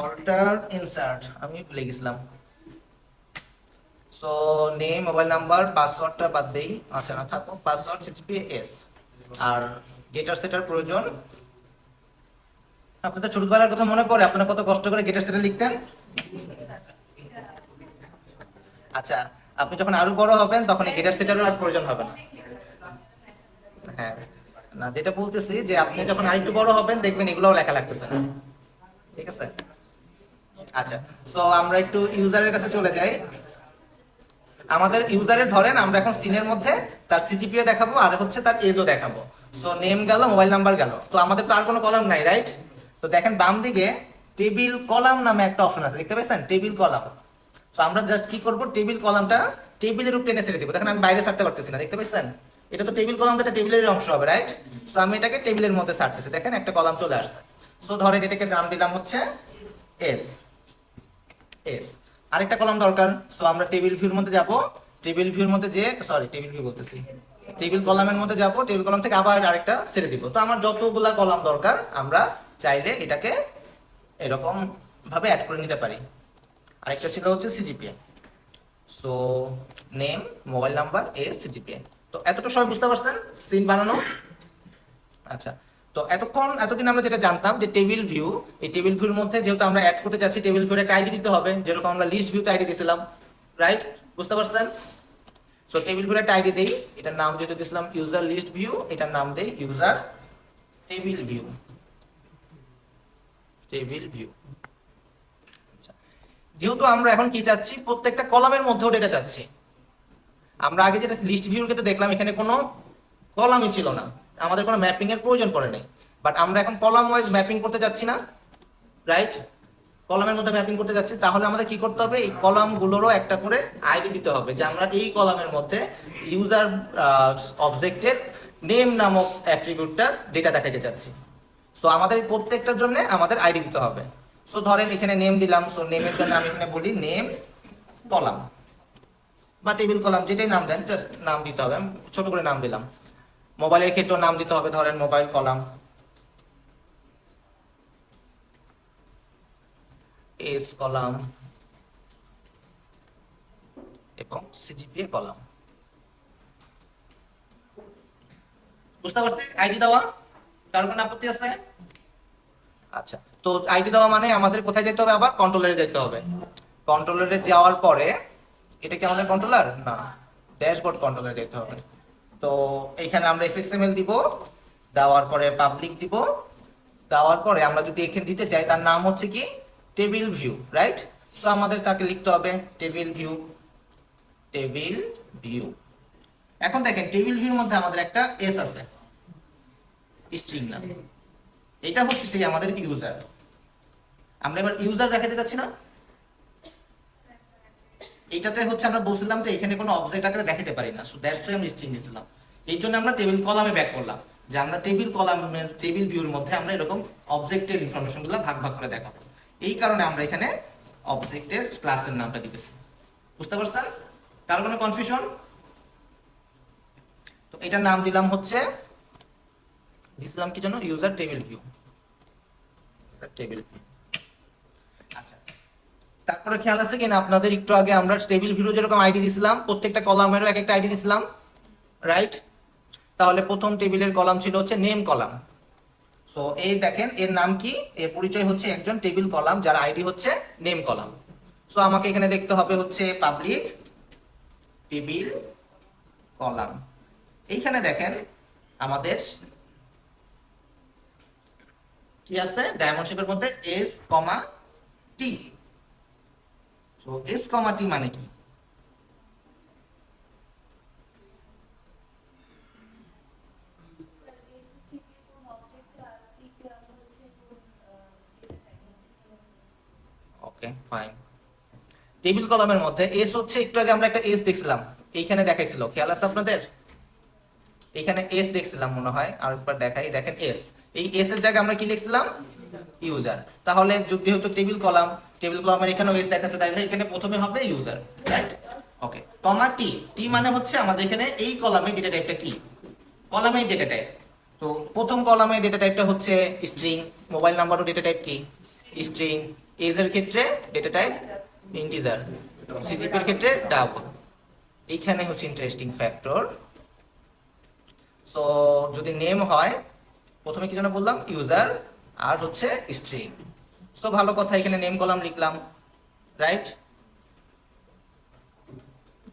অল্টার ইনসার্ট, আমি ভুলে গেছিলাম। সো নেম, মোবাইল নাম্বার, পাসওয়ার্ডটা বাদ দেই, আচ্ছা না থাকো, পাসওয়ার্ড CGPAS, আর গেটার সেটার প্রয়োজন। আপনাদের ছোটবেলার কথা মনে পড়ে, আপনারা কত কষ্ট করে গেটার সেটার লিখতেন? আচ্ছা, আপনি যখন আরো বড় হবেন তখন এই গেটার সেটারও আর প্রয়োজন হবে না। হ্যাঁ, না যেটা বলতেছি যে আপনি যখন আরেকটু বড় হবেন দেখবেন এগুলোও লেখা লাগতেছে না, ঠিক আছে। আচ্ছা, সো আমরা একটু ইউজারের কাছে চলে যাই। আমাদের ইউজারের ধরেন আমরা এখন সিনের মধ্যে তার সিজিপিএ দেখাবো আর হচ্ছে তার এজও দেখাবো। সো নেম গেল, মোবাইল নাম্বার গেল, তো আমাদের তো আর কোনো কলাম নাই, রাইট। তো দেখেন বাম দিকে টেবিল কলাম নামে একটা অপশন আছে, দেখতে পাচ্ছেন, টেবিল কলাম। সো আমরা জাস্ট কি করব, টেবিল কলামটা টেবিলের উপর টেনে ছেড়ে দেবো। দেখেন আমি বাইরে ছাড়তে পারতেছি না, দেখতে পাচ্ছেন, এটা তো টেবিল কলাম, এটা টেবিলের অংশ হবে, রাইট। সো আমি এটাকে টেবিলের মধ্যে ছাড়তেছি, দেখেন একটা কলাম চলে আসছে। সো ধরেন এটাকে নাম দিলাম হচ্ছে এস। আরেকটা কলাম দরকার, সো আমরা টেবিল ভিউর মধ্যে যাব, টেবিল ভিউর মধ্যে যে টেবিল ভিউ বলতেছি, টেবিল কলামের মধ্যে যাব, টেবিল কলাম থেকে আবার আরেকটা ছেড়ে দিব। তো আমার যতগুলা কলাম দরকার আমরা চাইলে এটাকে এরকম ভাবে অ্যাড করে নিতে পারি। আরেকটা ছিল হচ্ছে CGPA, so name, mobile number, S, CGPA. তো এতটা সবাই বুঝতে পারছেন সিন বানানো? আচ্ছা, তো এতদিন আমরা যেটা জানতাম যে টেবিল ভিউ, এই টেবিল ভিউর মধ্যে যেহেতু আমরা অ্যাড করতে যাচ্ছি, টেবিল ভিউর একটা আইডি দিতে হবে, যেরকম আমরা লিস্ট ভিউতে আইডি দিয়েছিলাম, রাইট, বুঝতে পারছেন। সো টেবিল ভিউর একটা আইডি দেই, এটার নাম যেহেতু দিয়েছিলাম ইউজার লিস্ট ভিউ, এটার নাম দেই ইউজার টেবিল ভিউ। আচ্ছা, যেহেতু আমরা এখন কি চাচ্ছি, প্রত্যেকটা কলামের মধ্যেও ডেটা চাচ্ছি। আমরা আগে যেটা লিস্ট ভিউর ক্ষেত্রে দেখলাম, এখানে কোনো কলামই ছিল না, আমাদের কোনো ম্যাপিং এর প্রয়োজন পড়ে নাই, বাট আমরা এখন কলাম ওয়াইজ ম্যাপিং করতে যাচ্ছি না, রাইট, কলামের মধ্যে ম্যাপিং করতে যাচ্ছি। তাহলে আমাদের কি করতে হবে, এই কলামগুলোরও একটা করে আইডি দিতে হবে, যে আমরা এই কলামের মধ্যে ইউজার অবজেক্টের নেম নামক অ্যাট্রিবিউটটার ডেটা দেখাতে চাচ্ছি। সো আমাদের প্রত্যেকটার জন্য আমাদের আইডি দিতে হবে। সো ধরেন এখানে নেম দিলাম, সো নেমের জন্য আমি এখানে বলি নেম কলাম বা টেবিল কলাম, যেটাই নাম দেন জাস্ট নাম দিতে হবে, আমি ছোট করে নাম দিলাম। মোবাইলের ক্ষেত্রেও নাম দিতে হবে, ধরেন মোবাইল কলাম, এস কলাম এবং সিজিপিএ কলাম। বুঝতে পারছি আইডি দেওয়া? কার কোনো আপত্তি আছে? আচ্ছা, তো আইডি দেওয়া মানে আমাদের কোথায় যেতে হবে, আবার কন্ট্রোলারে যেতে হবে। কন্ট্রোলারে যাওয়ার পরে, এটা কি আমাদের কন্ট্রোলার না, ড্যাশবোর্ড কন্ট্রোলারে যেতে হবে। তো এখানে আমরা fxml দিব, দেওয়ার পরে পাবলিক দিব, দেওয়ার পরে আমরা যদি এখানে দিতে চাই তার নাম হচ্ছে কি টেবিল ভিউ, রাইট। তো আমাদের তাকে লিখতে হবে টেবিল ভিউ টেবিল ভিউ। এখন দেখেন টেবিল ভিউর মধ্যে আমাদের একটা এস আছে, স্ট্রিং নাম। এটা হচ্ছে সেই আমাদের ইউজার। আমরা এবার ইউজার দেখাতে যাচ্ছি না, এইটাতে হচ্ছে আমরা বলছিলাম যে এখানে কোনো অবজেক্ট আকারে দেখাতে পারি না, সো দ্যাটস ওয়াই আমরা স্ট্রিং দিয়েছিলাম। এই জন্য আমরা টেবিল কলামে ব্যাক করলাম, যে আমরা টেবিল কলামের টেবিল ভিউর মধ্যে আমরা এরকম অবজেক্টের ইনফরমেশনগুলো ভাগ ভাগ করে দেখাবো। এই কারণে আমরা এখানে অবজেক্টের ক্লাসের নামটা দিতেছি। বুঝতে পারছেন? কারো কোনো কনফিউশন? তো এটার নাম দিলাম হচ্ছে, দিছিলাম কি জন্য, user table view. Table view. আচ্ছা, তারপরে খেয়াল আছে কিনা আপনাদের, একটু আগে আমরা টেবিল ভিউ যেরকম আইডি দিছিলাম, প্রত্যেকটা কলামেরও এক একটা আইডি দিছিলাম, রাইট? তাহলে প্রথম টেবিলের কলাম ছিল হচ্ছে নেম কলাম। সো এই দেখেন এর নাম কি, এর পরিচয় হচ্ছে একজন টেবিল কলাম যার আইডি হচ্ছে নেম কলাম। সো আমাকে এখানে দেখতে হবে হচ্ছে পাবলিক টেবিল কলাম। এইখানে দেখেন আমাদের কি আছে, ডায়মন্ড শেপের মধ্যে এস কমা টি। সো এস কমা টি মানে কি? Okay fine. টেবিল কলামের মধ্যে এস হচ্ছে, একটু আগে আমরা একটা এস দেখছিলাম, এইখানে দেখাইছিল, খেয়াল আছে আপনাদের? এখানে এস দেখছিলাম মনে হয়, আর একবার দেখাই, দেখেন এস। এই এস এর জায়গায় আমরা কি লিখছিলাম? ইউজার। তাহলে যদি হতো টেবিল কলাম, টেবিল কলামের এখানেও এস দেখাচ্ছে, তাহলে এখানে প্রথমে হবে ইউজার, রাইট? ওকে, কমা টি। টি মানে হচ্ছে আমাদের এখানে এই কলামে ডেটা টাইপটা কি, কলামে ডেটা টাইপ। তো প্রথম কলামে ডেটা টাইপটা হচ্ছে স্ট্রিং, মোবাইল নাম্বারও ডেটা টাইপ কি, স্ট্রিং। এজ এর ক্ষেত্রে ডেটা টাইপ ইন্টিজার, সিজিপি এর ক্ষেত্রে ডাবল। এইখানে হচ্ছে ইন্টারেস্টিং ফ্যাক্টর। সো যদি নেম হয়, প্রথমে কি যেন বললাম, ইউজার, আর হচ্ছে স্ট্রিং। সো ভালো কথা, এখানে নেম কলাম লিখলাম, রাইট?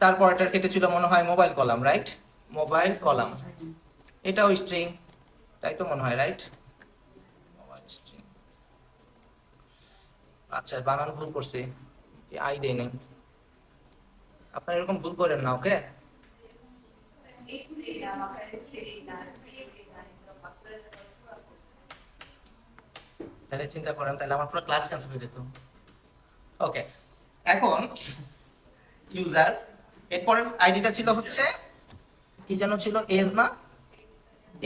তারপর এটার ক্ষেত্রে ছিল মনে হয় mobile column, right? Mobile column, এটাও স্ট্রিং, তাই তো মনে হয়, রাইট? Mobile string. আচ্ছা, বানান ভুল করছি, আই দেই নাই, আপনারা এরকম ভুল করেন না, ওকে? তাহলে চিন্তা করেন, তাহলে আমার পুরো ক্লাস ক্যান্সেল হয়ে যেত। ওকে, এখন ইউজার, এরপরের আইডিটা ছিল হচ্ছে কি যেন ছিল, এজ না,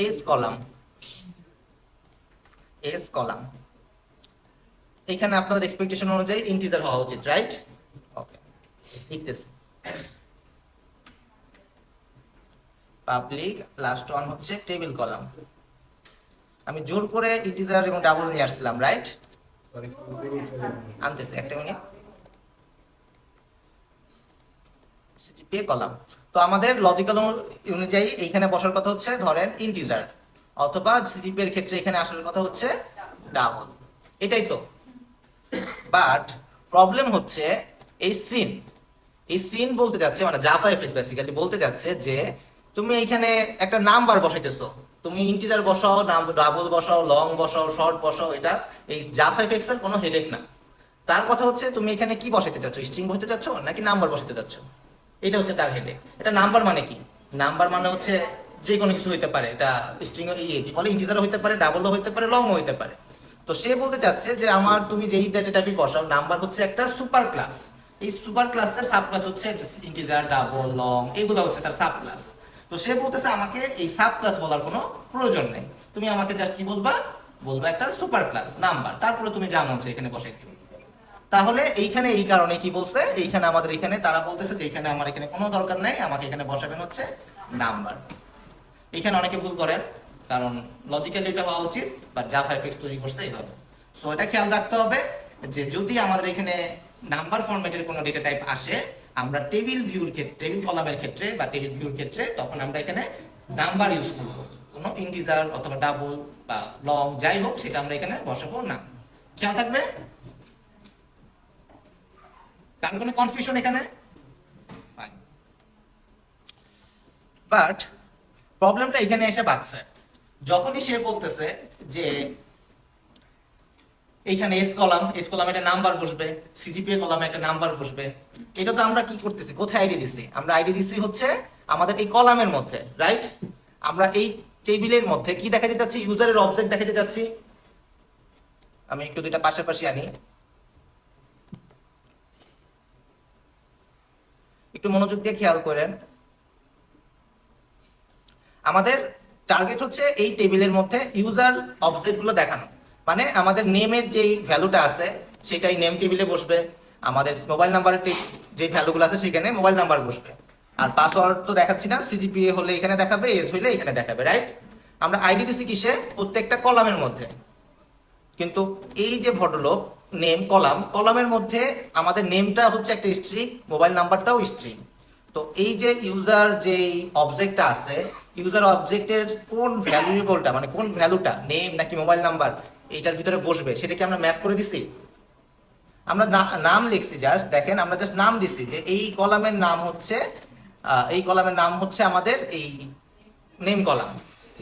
এজ কলাম, এজ কলাম। এখানে আপনাদের এক্সপেকটেশন অনুযায়ী ইন্টিজার হওয়া উচিত, রাইট? ওকে, লিখতেছি পাবলিক, লাস্ট ওয়ান হচ্ছে টেবিল কলাম। আমি জোর করে ইন্টিজার এবং ডাবল নিয়ে আসছিলাম, রাইট? আনতেছি, একটা মিনিট। CGPA column. তো আমাদের লজিক্যাল অনুযায়ী এইখানে বসার কথা হচ্ছে ধরেন ইন্টিজার, অথবা সিজিপি এর ক্ষেত্রে এখানে আসার কথা হচ্ছে ডাবল, এটাই তো। বাট প্রবলেম হচ্ছে এই সিন, এই সিন বলতে যাচ্ছে, মানে জাভা এফএক্স বেসিক্যালি বলতে যাচ্ছে যে তুমি এইখানে একটা নাম্বার বসাইতেছো, তুমি ইন্টিজার বসাও, ডাবল বসাও, লং বসাও, শর্ট বসাও, এটা এই জাভা এফএক্স এর কোনো হেডেক না। তার কথা হচ্ছে তুমি এখানে কি বসাইতে চাচ্ছ, স্ট্রিং বসাইতে চাচ্ছ নাকি নাম্বার বসাইতে চাচ্ছ, এটা হচ্ছে তার হেডেক। এটা নাম্বার মানে কি, নাম্বার মানে হচ্ছে যে কোনো কিছু হইতে পারে, এটা স্ট্রিং কি বলে, ইন্টিজারও হইতে পারে, ডাবলও হইতে পারে, লংও হইতে পারে। তো সে বলতে চাচ্ছে যে আমার তুমি যেই ডেটা টাইপই বসাও, নাম্বার হচ্ছে একটা সুপার ক্লাস, এই সুপার ক্লাসের সাব ক্লাস হচ্ছে ইন্টিজার, ডাবল, লং, এগুলো হচ্ছে তার সাব ক্লাস। তো সে বলতেছে আমাকে এই সাব ক্লাস বলার কোনো প্রয়োজন নেই, তুমি আমাকে জাস্ট কি বলবা, বলবা একটা সুপার ক্লাস নাম্বার, তারপরে তুমি যা মন চায় এখানে বসাই দিও। তাহলে এইখানে এই কারণে কি বলছে, এইখানে আমাদের এখানে তারা বলতেছে যে এখানে আমার এখানে কোনো দরকার নেই, আমাকে এখানে বসাবেন হচ্ছে নাম্বার। এখানে অনেকে ভুল করেন, কারণ লজিক্যালি এটা হওয়া উচিত, বাট জাভা এফএক্স তৈরি করতে এইভাবে। সো এটা খেয়াল রাখতে হবে যে যদি আমাদের এখানে নাম্বার ফরম্যাটের কোনো ডেটা টাইপ আসে, আমরা টেবিল ভিউর ক্ষেত্রে, টেবিল কলামের ক্ষেত্রে বা টেবিল ভিউর ক্ষেত্রে, তখন আমরা এখানে নাম্বার ইউজ করব, কোনো ইন্টিজার অথবা ডাবল বা লং যাই হোক সেটা আমরা এখানে বসাবো না। খেয়াল থাকবে? কারণ কোনো কনফিউশন এখানে? বাট প্রবলেমটা এখানে এসে বাঁচছে, যখনই সে বলতেছে যে এইখানে এস কলামে একটা নাম্বার বসবে, সিজিপিএ কলামে একটা নাম্বার বসবে। এটা তো আমরা কি করতেছি, কোথায় আইডি দিছি? আমরা আইডি দিছি হচ্ছে আমাদের এই কলামের মধ্যে, রাইট? আমরা এই টেবিলের মধ্যে কি দেখাতে যাচ্ছি? ইউজারের অবজেক্ট দেখাতে যাচ্ছি। আমি একটু দুইটা পাশাপাশি আনি, একটু মনোযোগ দিয়ে খেয়াল করেন। আমাদের টার্গেট হচ্ছে এই টেবিলের মধ্যে ইউজার অবজেক্টগুলো দেখানো, মানে আমাদের নেমের যেই ভ্যালুটা আছে সেটাই নেম টেবিলে বসবে, আমাদের মোবাইল নাম্বারের যে ভ্যালুগুলো আছে সেখানে মোবাইল নাম্বার বসবে। আর পাসওয়ার্ড তো দেখাচ্ছি না, সিজিপিএ হলে এখানে দেখাবে, এস হলে এখানে দেখাবে, রাইট? আমরা আইডি দিছি কিসে? প্রত্যেকটা কলামের মধ্যে। কিন্তু এই যে ভদ্রলোক নেম কলামের মধ্যে আমাদের নেমটা হচ্ছে একটা স্ট্রিং, মোবাইল নাম্বারটাও স্ট্রিং। তো এই যে ইউজার যে অবজেক্টটা আছে, ইউজার অবজেক্টের কোন ভ্যালুয়েবলটা, মানে কোন ভ্যালুটা নেম নাকি মোবাইল নাম্বার এইটার ভিতরে বসবে সেটা কি আমরা ম্যাপ করে দিছি? আমরা নাম লিখছি, জাস্ট দেখেন, আমরা জাস্ট নাম দিছি যে এই কলামের নাম হচ্ছে আমাদের এই নেম কলাম।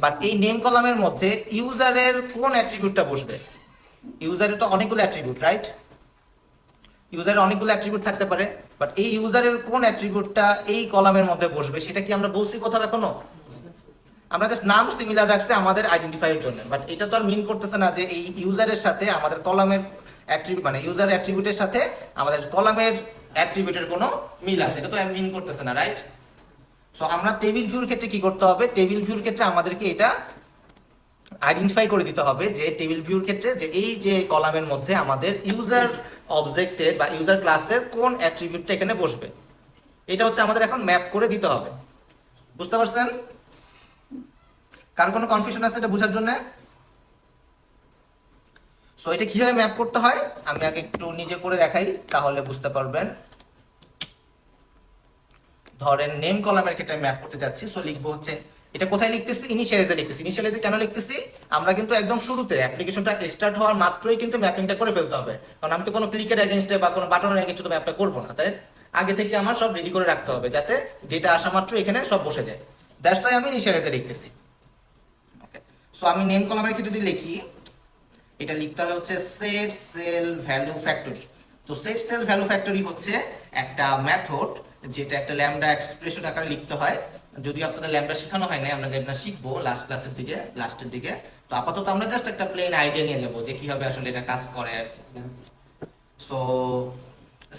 বাট এই নেম কলামের মধ্যে ইউজারের কোন অ্যাট্রিবিউটটা বসবে? ইউজারের তো অনেকগুলো অ্যাট্রিবিউট, রাইট? ইউজারের অনেকগুলো অ্যাট্রিবিউট থাকতে পারে, বাট এই ইউজারের কোন অ্যাট্রিবিউটটা এই কলামের মধ্যে বসবে সেটা কি আমরা বলছি কোথাও এখনো? আমরা জাস্ট নাম সিমিলার রাখছি আমাদের আইডেন্টিফাইয়ের জন্য, বাট এটা তো আর মিন করতেছে না যে এই ইউজারের সাথে আমাদের কলামের অ্যাট্রিবিউট, মানে ইউজার অ্যাট্রিবিউটের সাথে আমাদের কলামের অ্যাট্রিবিউটের কোনো মিল আছে, এটা তো মিন করতেছে না, রাইট? সো আমরা টেবিল ভিউর ক্ষেত্রে কি করতে হবে? টেবিল ভিউর ক্ষেত্রে আমাদেরকে এটা আইডেন্টিফাই করে দিতে হবে যে টেবিল ভিউর ক্ষেত্রে যে এই যে কলামের মধ্যে আমাদের ইউজার অবজেক্টের বা ইউজার ক্লাসের কোন অ্যাট্রিবিউটটা এখানে বসবে, এটা হচ্ছে আমাদের এখন ম্যাপ করে দিতে হবে। বুঝতে পারছেন? কার কোনো কনফিউশন আছে এটা বোঝার জন্য? সো এটা কিভাবে ম্যাপ করতে হয় আমি আগে একটু নিজে করে দেখাই, তাহলে বুঝতে পারবেন। ধরেন নেম কলামের ক্ষেত্রে ম্যাপ করতে যাচ্ছি, সো লিখবো হচ্ছে, এটা কোথায় লিখতেছি? ইনিশিয়ালাইজে লিখতেছি। ইনিশিয়ালাইজে কেন লিখতেছি? আমরা কিন্তু একদম শুরুতে অ্যাপ্লিকেশনটা স্টার্ট হওয়ার মাত্রই কিন্তু ম্যাপিংটা করে ফেলতে হবে, কারণ আমি তো কোনো ক্লিকের এগেইনস্টে বা কোনো বাটনের এগেইনস্টে তো ম্যাপটা করবো না, তাই আগে থেকে আমার সব রেডি করে রাখতে হবে যাতে ডেটা আসা মাত্র এখানে সব বসে যায়। দ্যাটস ওয়াই আমি ইনিশিয়ালাইজে লিখতেছি। ওকে, সো আমি নেম কলামের ক্ষেত্রে যদি লিখি, এটা লিখতে হবে হচ্ছে সেট সেল ভ্যালু ফ্যাক্টরি। তো সেট সেল ভ্যালু ফ্যাক্টরি হচ্ছে একটা মেথড যেটা একটা ল্যামডা এক্সপ্রেশন আকারে লিখতে হয়। যদিও আপনাদের ল্যামডা শেখানো হয় না, আমরা ল্যামডা শিখবো লাস্টের দিকে। তো আপাতত আমরা জাস্ট একটা প্লেন আইডিয়া নিয়ে যাবো যে কিভাবে আসলে এটা কাজ করে আর কি। So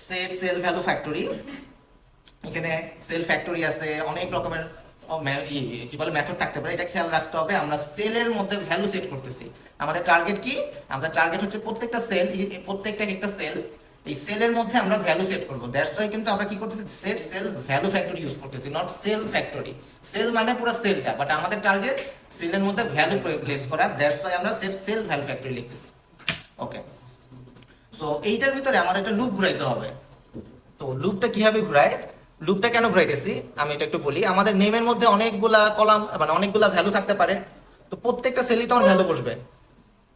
set cell value factory, এখানে সেল ফ্যাক্টরি আছে, অনেক রকমের কি বলে মেথড থাকতে পারে। এটা খেয়াল রাখতে হবে, আমরা সেলের মধ্যে ভ্যালু সেট করতেছি। আমাদের টার্গেট কি? আমাদের টার্গেট হচ্ছে প্রত্যেকটা একটা সেল, এই সেলের মধ্যে আমরা ভ্যালু সেট করব। দ্যাটস ওয়াই কিন্তু আমরা কি করতেছি? Set cell value factory use করতেছি, নট সেল ফ্যাক্টরি। সেল মানে পুরো সেলটা, বাট আমাদের টার্গেট সেলের মধ্যে ভ্যালু প্লেস করা। দ্যাটস ওয়াই আমরা সেট সেল ভ্যালু ফ্যাক্টরি লিখতেছি। ওকে, সো এইটার ভিতরে আমাদের একটা লুপ ঘুরাইতে হবে। তো লুপটা কিভাবে ঘুরায়, লুপটা কেন ঘুরাইতেছি আমি এটা একটু বলি। আমাদের নেমের মধ্যে অনেকগুলা কলাম, মানে অনেকগুলা ভ্যালু থাকতে পারে। তো প্রত্যেকটা সেলই তো আমার ভ্যালু বসবে,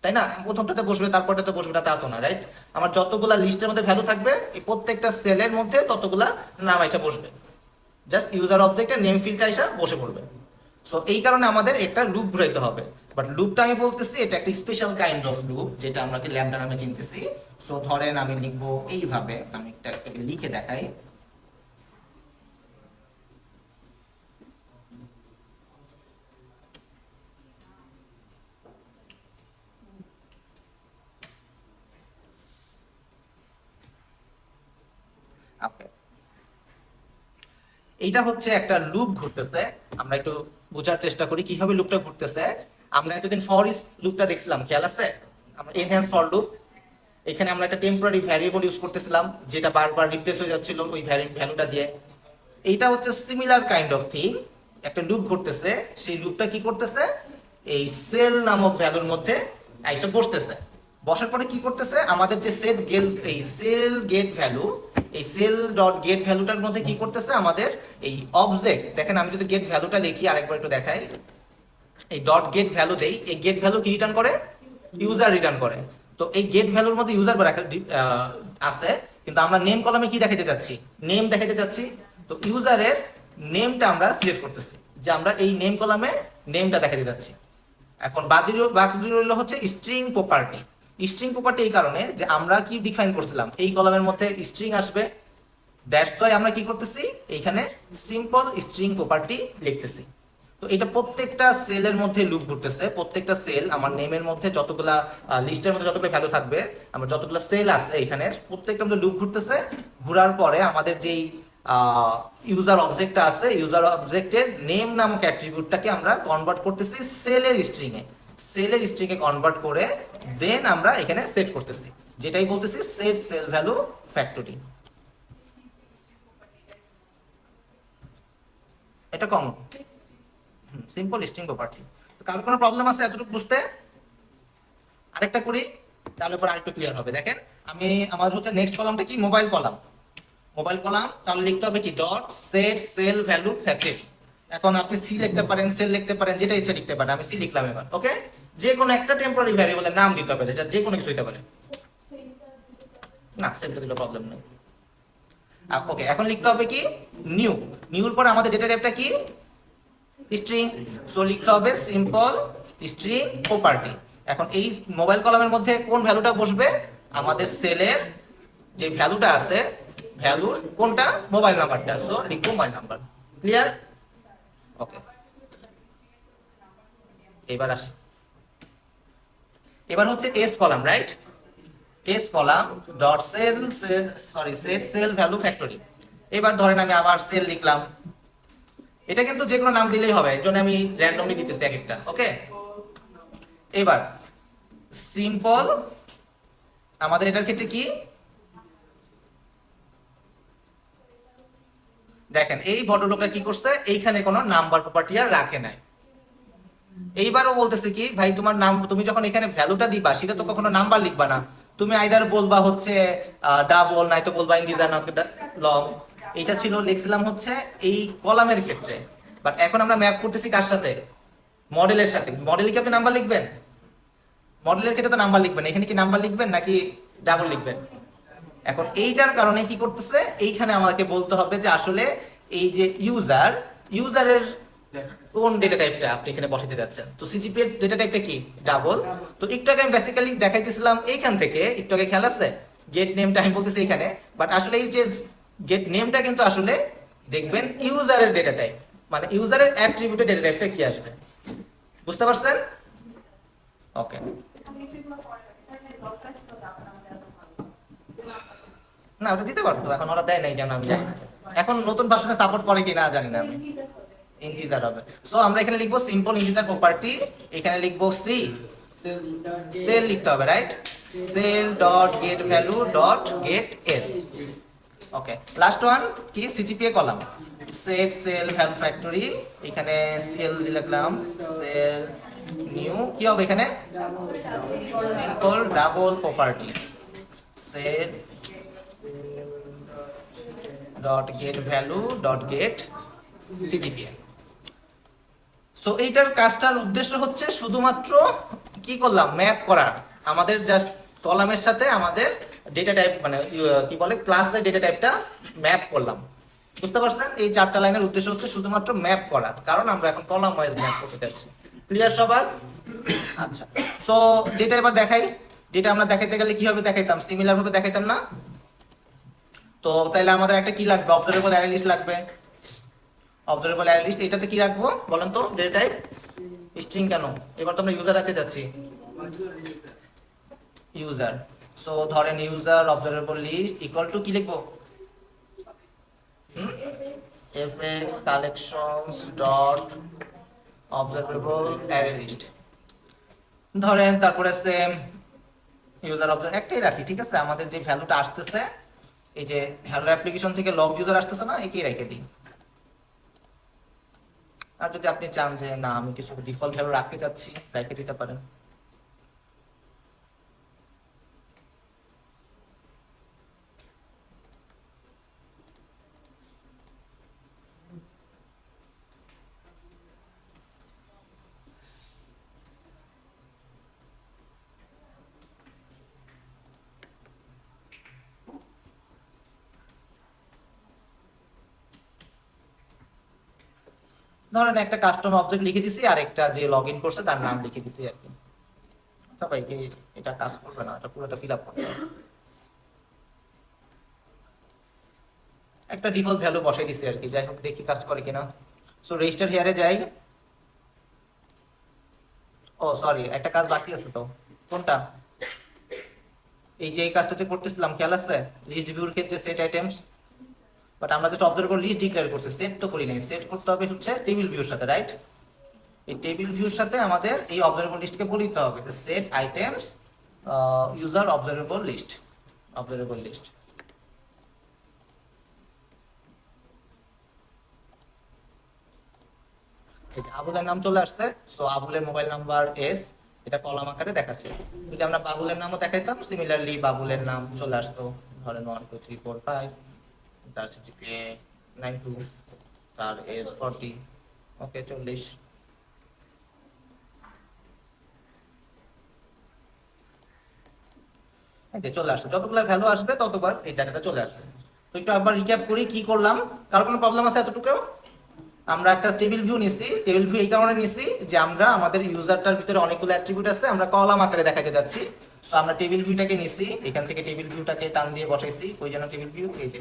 তাই না? প্রথমটাতে বসবে, তারপরটাতে বসবে না, তা তো না, রাইট? আমার যতগুলা লিস্টের মধ্যে ভ্যালু থাকবে, এই প্রত্যেকটা সেলের মধ্যে ততগুলা নাম এসে বসবে। জাস্ট ইউজার অবজেক্টের নেম ফিল্ডটা এসে বসে পড়বে। সো এই কারণে আমাদের একটা লুপ ঘুরাইতে হবে। বাট লুপটা আমি বলতেছি এটা একটা স্পেশাল কাইন্ড অফ লুপ, যেটা আমরা কি ল্যামডা নামে চিনতেছি। সো ধরেন আমি লিখবো এইভাবে, আমি একটা লিখে দেখাই। ওকে, এইটা হচ্ছে একটা লুপ ঘুরতেছে। আমরা একটু বোঝার চেষ্টা করি কিভাবে লুপটা ঘুরতেছে। আমরা এতদিন ফর ইচ লুপটা দেখছিলাম, খেয়াল আছে? আমরা এনহ্যান্স ফর লুপ, এখানে আমরা একটা টেম্পোরারি ভ্যারিয়েবল ইউজ করতেছিলাম যেটা বারবার রিপ্লেস হয়ে যাচ্ছিল ওই ভ্যালুটা দিয়ে। এইটা হচ্ছে সিমিলার কাইন্ড অফ থিং, একটা লুপ ঘুরতেছে। সেই লুপটা কি করতেছে? এই সেল নামক ভ্যালুর মধ্যে এসে বসতেছে। বসার পরে কি করতেছে? আমাদের যে এই সেল গেট ভ্যালু, এই সেল ডট গেট ভ্যালুটার মধ্যে কি করতেছে? আমাদের এই অবজেক্ট, দেখেন আমি যদি গেট ভ্যালুটা লিখি, আরেকবার একটু দেখাই, এই ডট গেট ভ্যালু দেই, এই গেট ভ্যালু কি রিটার্ন করে? ইউজার রিটার্ন করে। তো এই গেট ভ্যালুর মধ্যে ইউজার আছে, কিন্তু আমরা নেম কলামে কি দেখাতে যাচ্ছি? নেম দেখাতে যাচ্ছি। তো ইউজারের নেমটা আমরা সিলেক্ট করতেছি, যে আমরা এই নেম কলামে নেমটা দেখাতে যাচ্ছি। এখন বাকি রইল হচ্ছে স্ট্রিং প্রপার্টি। স্ট্রিং প্রপার্টি এই কারণে যে আমরা কি ডিফাইন করছিলাম, এই কলামের মধ্যে স্ট্রিং আসবে, দ্যাটস ওয়াই আমরা কি করতেছি এইখানে সিম্পল স্ট্রিং প্রপার্টি লিখতেছি। তো এটা প্রত্যেকটা সেলের মধ্যে লুপ ঘুরতেছে, প্রত্যেকটা সেল আমার নেমের মধ্যে যতগুলা লিস্টের মধ্যে যতগুলো ভ্যালু থাকবে, আমার যতগুলো সেল আছে এখানে প্রত্যেকটা মধ্যে লুপ ঘুরতেছে। ঘোরার পরে আমাদের যেই ইউজার অবজেক্টটা আছে, ইউজার অবজেক্টের নেম নামক অ্যাট্রিবিউটটাকে আমরা কনভার্ট করতেছি সেলের স্ট্রিং এ কনভার্ট করে দেন আমরা এখানে সেট করতেছি, যেটাই বলতেছি সেট সেল ভ্যালু ফ্যাক্টরি। এটা কমন সিম্পল স্ট্রিং প্রপার্টি। তো কারো কোনো প্রবলেম আছে এতটুকু বুঝতে? আরেকটা করি তাহলে পরে আরেকটু ক্লিয়ার হবে। দেখেন আমি আমাদের হচ্ছে নেক্সট কলামটা কি মোবাইল কলাম, তাহলে লিখতে হবে কি dot set cell value factory. এখন আপনি সি লিখতে পারেন, সেল লিখতে পারেন, যেটা ইচ্ছা লিখতে পারেন। আমি সি লিখলাম এবার, ওকে। যে কোনো একটা টেম্পোরারি ভ্যারিয়েবলের নাম দিতে হবে, যেটা যে কোনো কিছু হতে পারে, না সেলটা দিলে প্রবলেম নেই। ওকে, এখন লিখতে হবে কি নিউর পর আমাদের ডেটা টাইপটা কি স্ট্রিং, সো লিখতে হবে সিম্পল স্ট্রিং প্রপার্টি। এখন এই মোবাইল কলামের মধ্যে কোন ভ্যালুটা বসবে, আমাদের সেলের যে ভ্যালুটা আছে, ভ্যালুর কোনটা মোবাইল নাম্বারটা, সো লিখবো মোবাইল নাম্বার। ক্লিয়ার? ওকে, এবার আসি, এবার হচ্ছে S column, right? S column dot cell set cell value factory. এবার ধরেন আমি আবার সেল লিখলাম, এটা কিন্তু যে কোনো নাম দিলেই হবে, এর জন্য আমি র্যান্ডমলি দিতেছি এক একটা, ওকে। এবার সিম্পল আমাদের এটার ক্ষেত্রে কি দেখেন, এই ভদ্রলোকটা কি করছে, এইখানে কোনো নাম্বার প্রপার্টি আর রাখে নাই। এইবারও বলতেছে কি ভাই তোমার নাম, তুমি যখন এখানে ভ্যালুটা দিবা সেটা তো কখনো নাম্বার লিখবা না, তুমি আইদার বলবা হচ্ছে ডাবল, নাই তো বলবা ইন্টিজার না লং। এটা ছিল লিখছিলাম হচ্ছে এই কলামের ক্ষেত্রে, বাট এখন আমরা ম্যাপ করতেছি কার সাথে, মডেলের সাথে। মডেলে কি আপনি নাম্বার লিখবেন? মডেলের ক্ষেত্রে তো নাম্বার লিখবেন, এখানে কি নাম্বার লিখবেন নাকি ডাবল লিখবেন? এখন এইটার কারণে কি করতেছে, এইখানে আমাকে বলতে হবে যে আসলে এই যে ইউজারের কোন ডেটা টাইপটা আপনি এখানে বসাতে যাচ্ছেন। তো সিজিপি এর ডেটা টাইপটা কি ডাবল। তো একটু আগে আমি বেসিক্যালি দেখাইতেছিলাম এইখান থেকে, একটু আগে খেয়াল আছে গেট নেমটা আমি বলতেছি এখানে, বাট আসলে এই যে গেট নেমটা কিন্তু আসলে দেখবেন ইউজারের ডেটা টাইপ, মানে ইউজারের অ্যাট্রিবিউটের ডেটা টাইপটা কি আসবে, বুঝতে পারছেন? ওকে, না ওটা দিতে পারতো, এখন ওরা দেয় নাই কেন আমি জানি না, এখন নতুন ভার্সনে সাপোর্ট করে কিনা জানি না আমি। ইন্টিজার হবে, সো আমরা এখানে লিখবো সিম্পল ইন্টিজার প্রপার্টি, এখানে লিখবো সি সেল লিখতে হবে, right? Cell dot get value dot get S. Okay, last one কি CGPA column set cell value factory, এখানে সেল লিখলাম, সেল নিউ কি হবে এখানে simple double property cell dot get value dot get CGPA. So এইটার কাজটার উদ্দেশ্য হচ্ছে শুধুমাত্র কি করলাম, ম্যাপ করা আমাদের জাস্ট কলামের সাথে আমাদের ডেটা টাইপ, মানে কি বলে ক্লাসের ডেটা টাইপটা ম্যাপ করলাম, বুঝতে পারছেন? এই 4টা লাইনের উদ্দেশ্য হচ্ছে শুধুমাত্র ম্যাপ করা, কারণ আমরা এখন কলাম ওয়াইজ ম্যাপ করতে যাচ্ছি। ক্লিয়ার সবার? আচ্ছা, সো ডেটা এবার দেখাই। ডেটা আমরা দেখাইতে গেলে কি হবে দেখাইতাম, সিমিলার ভাবে দেখাইতাম না? তো তাইলে আমাদের একটা কি লাগবে, অবজারভেবল অ্যারে লিস্ট লাগবে। অবজারভেবল অ্যারে লিস্ট, এটাতে কি রাখবো বলেন তো, ডেটা টাইপ স্ট্রিং কেন? এবার তো আমরা ইউজার রাখতে যাচ্ছি, ইউজার। সো ধরেন user observable list equal to কি লিখবো, fx collections dot observable array list ধরেন, তারপরে সেম ইউজার অবজার্ভ একটাই রাখি, ঠিক আছে? আমাদের যে ভ্যালুটা আসতেছে, এই যে হ্যালো অ্যাপ্লিকেশন থেকে লগ ইউজার আসতেছে না, একই রেখে দিই। আর যদি আপনি চান যে না আমি কিছু ডিফল্ট ভ্যালু রাখতে চাচ্ছি, রেখে দিতে পারেন। ধরেন একটা কাস্টম অবজেক্ট লিখে দিছি, আর একটা যে লগ ইন করছে তার নাম লিখে দিছি আর কি। সবাইকে এটা কাজ করবে না, এটা পুরোটা ফিল আপ করতে হবে। একটা ডিফল্ট ভ্যালু বসাই দিছি আর কি, যাই হোক দেখি কাজ করে কিনা। সো রেজিস্টার হিয়ারে যাই। ও সরি, একটা কাজ বাকি আছে তো। কোনটা? এই যে এই কাজটা যে করতেছিলাম খেয়াল আছে, লিস্ট ভিউর ক্ষেত্রে সেট আইটেমস, বাট আমরা জাস্ট অবজারভেবল লিস্ট ডিক্লেয়ার করছি, সেট তো করি নাই। সেট করতে হবে হচ্ছে টেবিল ভিউর সাথে, রাইট? এই টেবিল ভিউর সাথে আমাদের এই অবজারভেবল লিস্টকে বলে দিতে হবে set items user observable list, observable list. আবুলের নাম চলে আসছে, সো আবুলের মোবাইল নাম্বার এস, এটা কলাম আকারে দেখাচ্ছে। যদি আমরা বাবুলের নামও দেখাইতাম, সিমিলারলি বাবুলের নাম চলে আসতো, ধরেন 1 2 3 4 5, তার জিপিএ 92, তার এজ 40, ওকে 40। চলে আসছে, যতগুলো ভ্যালু আসবে ততবার এই ডাটাটা চলে আসছে। তো একটু আবার রিক্যাপ করি কি করলাম। কারো কোনো প্রবলেম আছে এতটুকু? আমরা একটা টেবিল ভিউ নিছি, টেবিল ভিউ এই কারণে নিছি যে আমরা আমাদের ইউজারটার ভিতরে অনেকগুলো অ্যাট্রিবিউট আছে, আমরা কলাম আকারে দেখাতে যাচ্ছি। সো আমরা টেবিল ভিউটাকে নিছি, এখান থেকে টেবিল ভিউটাকে টান দিয়ে বসাইছি, ওই জন্য টেবিল ভিউ, এই যে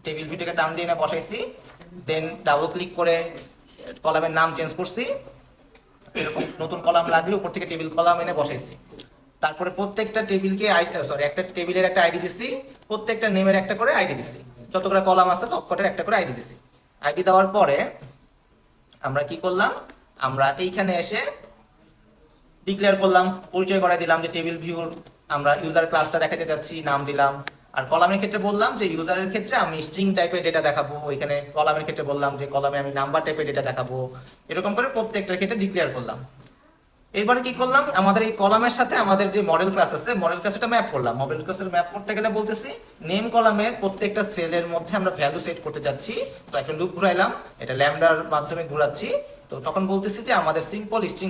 টেবিল ভিউটাকে টান দিয়ে না বসাইছি, দেন ডাবল ক্লিক করে কলামের নাম চেঞ্জ করছি, এরকম নতুন কলাম লাগলে উপর থেকে টেবিল কলাম এনে বসাইছি। তারপরে প্রত্যেকটা টেবিলকে একটা টেবিলের একটা আইডি দিছি, প্রত্যেকটা নেমের একটা করে আইডি দিছি, যতগুলো কলাম আছে সবকটার একটা করে আইডি দিছি। আইডি দেওয়ার পরে আমরা কি করলাম, আমরা এইখানে এসে ডিক্লেয়ার করলাম, পরিচয় করাই দিলাম যে টেবিল ভিউর আমরা ইউজার ক্লাসটা দেখাতে যাচ্ছি, নাম দিলাম। আর কলামের ক্ষেত্রে বললাম যে ইউজারের ক্ষেত্রে আমি স্ট্রিং টাইপের ডেটা দেখাবো, ওইখানে কলামের ক্ষেত্রে বললাম যে কলামে আমি নাম্বার টাইপের ডেটা দেখাবো। এরকম করে প্রত্যেকটার ক্ষেত্রে ডিক্লেয়ার করলাম। এরপরে কি করলাম, আমাদের এই কলামের সাথে আমাদের যে মডেল ক্লাস আছে, মডেল ক্লাসটা ম্যাপ করলাম। মডেল ক্লাসের ম্যাপ করতে গেলে বলতেছি নেম কলামের প্রত্যেকটা সেলের মধ্যে আমরা ভ্যালু সেট করতে যাচ্ছি। তো একটা লুপ ঘুরাইলাম, এটা ল্যামডার মাধ্যমে ঘুরাচ্ছি। তো তখন বলতেছি যে আমাদের সিম্পল স্ট্রিং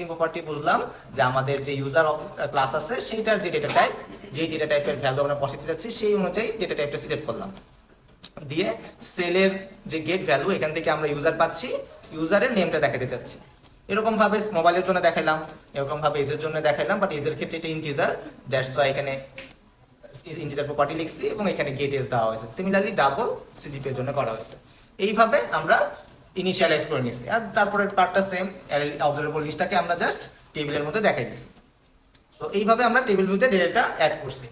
প্রপার্টি বুঝলাম যে আমাদের যে ইউজার ক্লাস আছে সেইটার যে ডেটা টাইপ, যেই ডেটা টাইপের ভ্যালু আমরা বসাতে যাচ্ছি সেই অনুযায়ী ডেটা টাইপটা সিলেক্ট করলাম। দিয়ে সেলের যে গেট ভ্যালু, এখান থেকে আমরা ইউজার পাচ্ছি, ইউজারের নেমটা দেখাতে যাচ্ছি। এরকম ভাবে মোবাইলের জন্য দেখাইলাম, এরকম ভাবে এজের জন্য দেখাইলাম, বাট এজের ক্ষেত্রে এটা ইন্টিজার, দ্যাটস ওয়াই এখানে ইন্টিজার প্রপার্টি লিখছি এবং এখানে গেট এজ দেওয়া হয়েছে। সিমিলারলি ডাবল সিজিপি এর জন্য করা হয়েছে। এইভাবে আমরা ইনিশিয়ালাইজ করে নিয়েছি। আর তারপরে পার্টটা সেম, অবজারভেবল লিস্টটাকে আমরা জাস্ট টেবিলের মধ্যে দেখাই দিচ্ছি। সো এইভাবে আমরা টেবিল ভিউতে ডেটা অ্যাড করছি।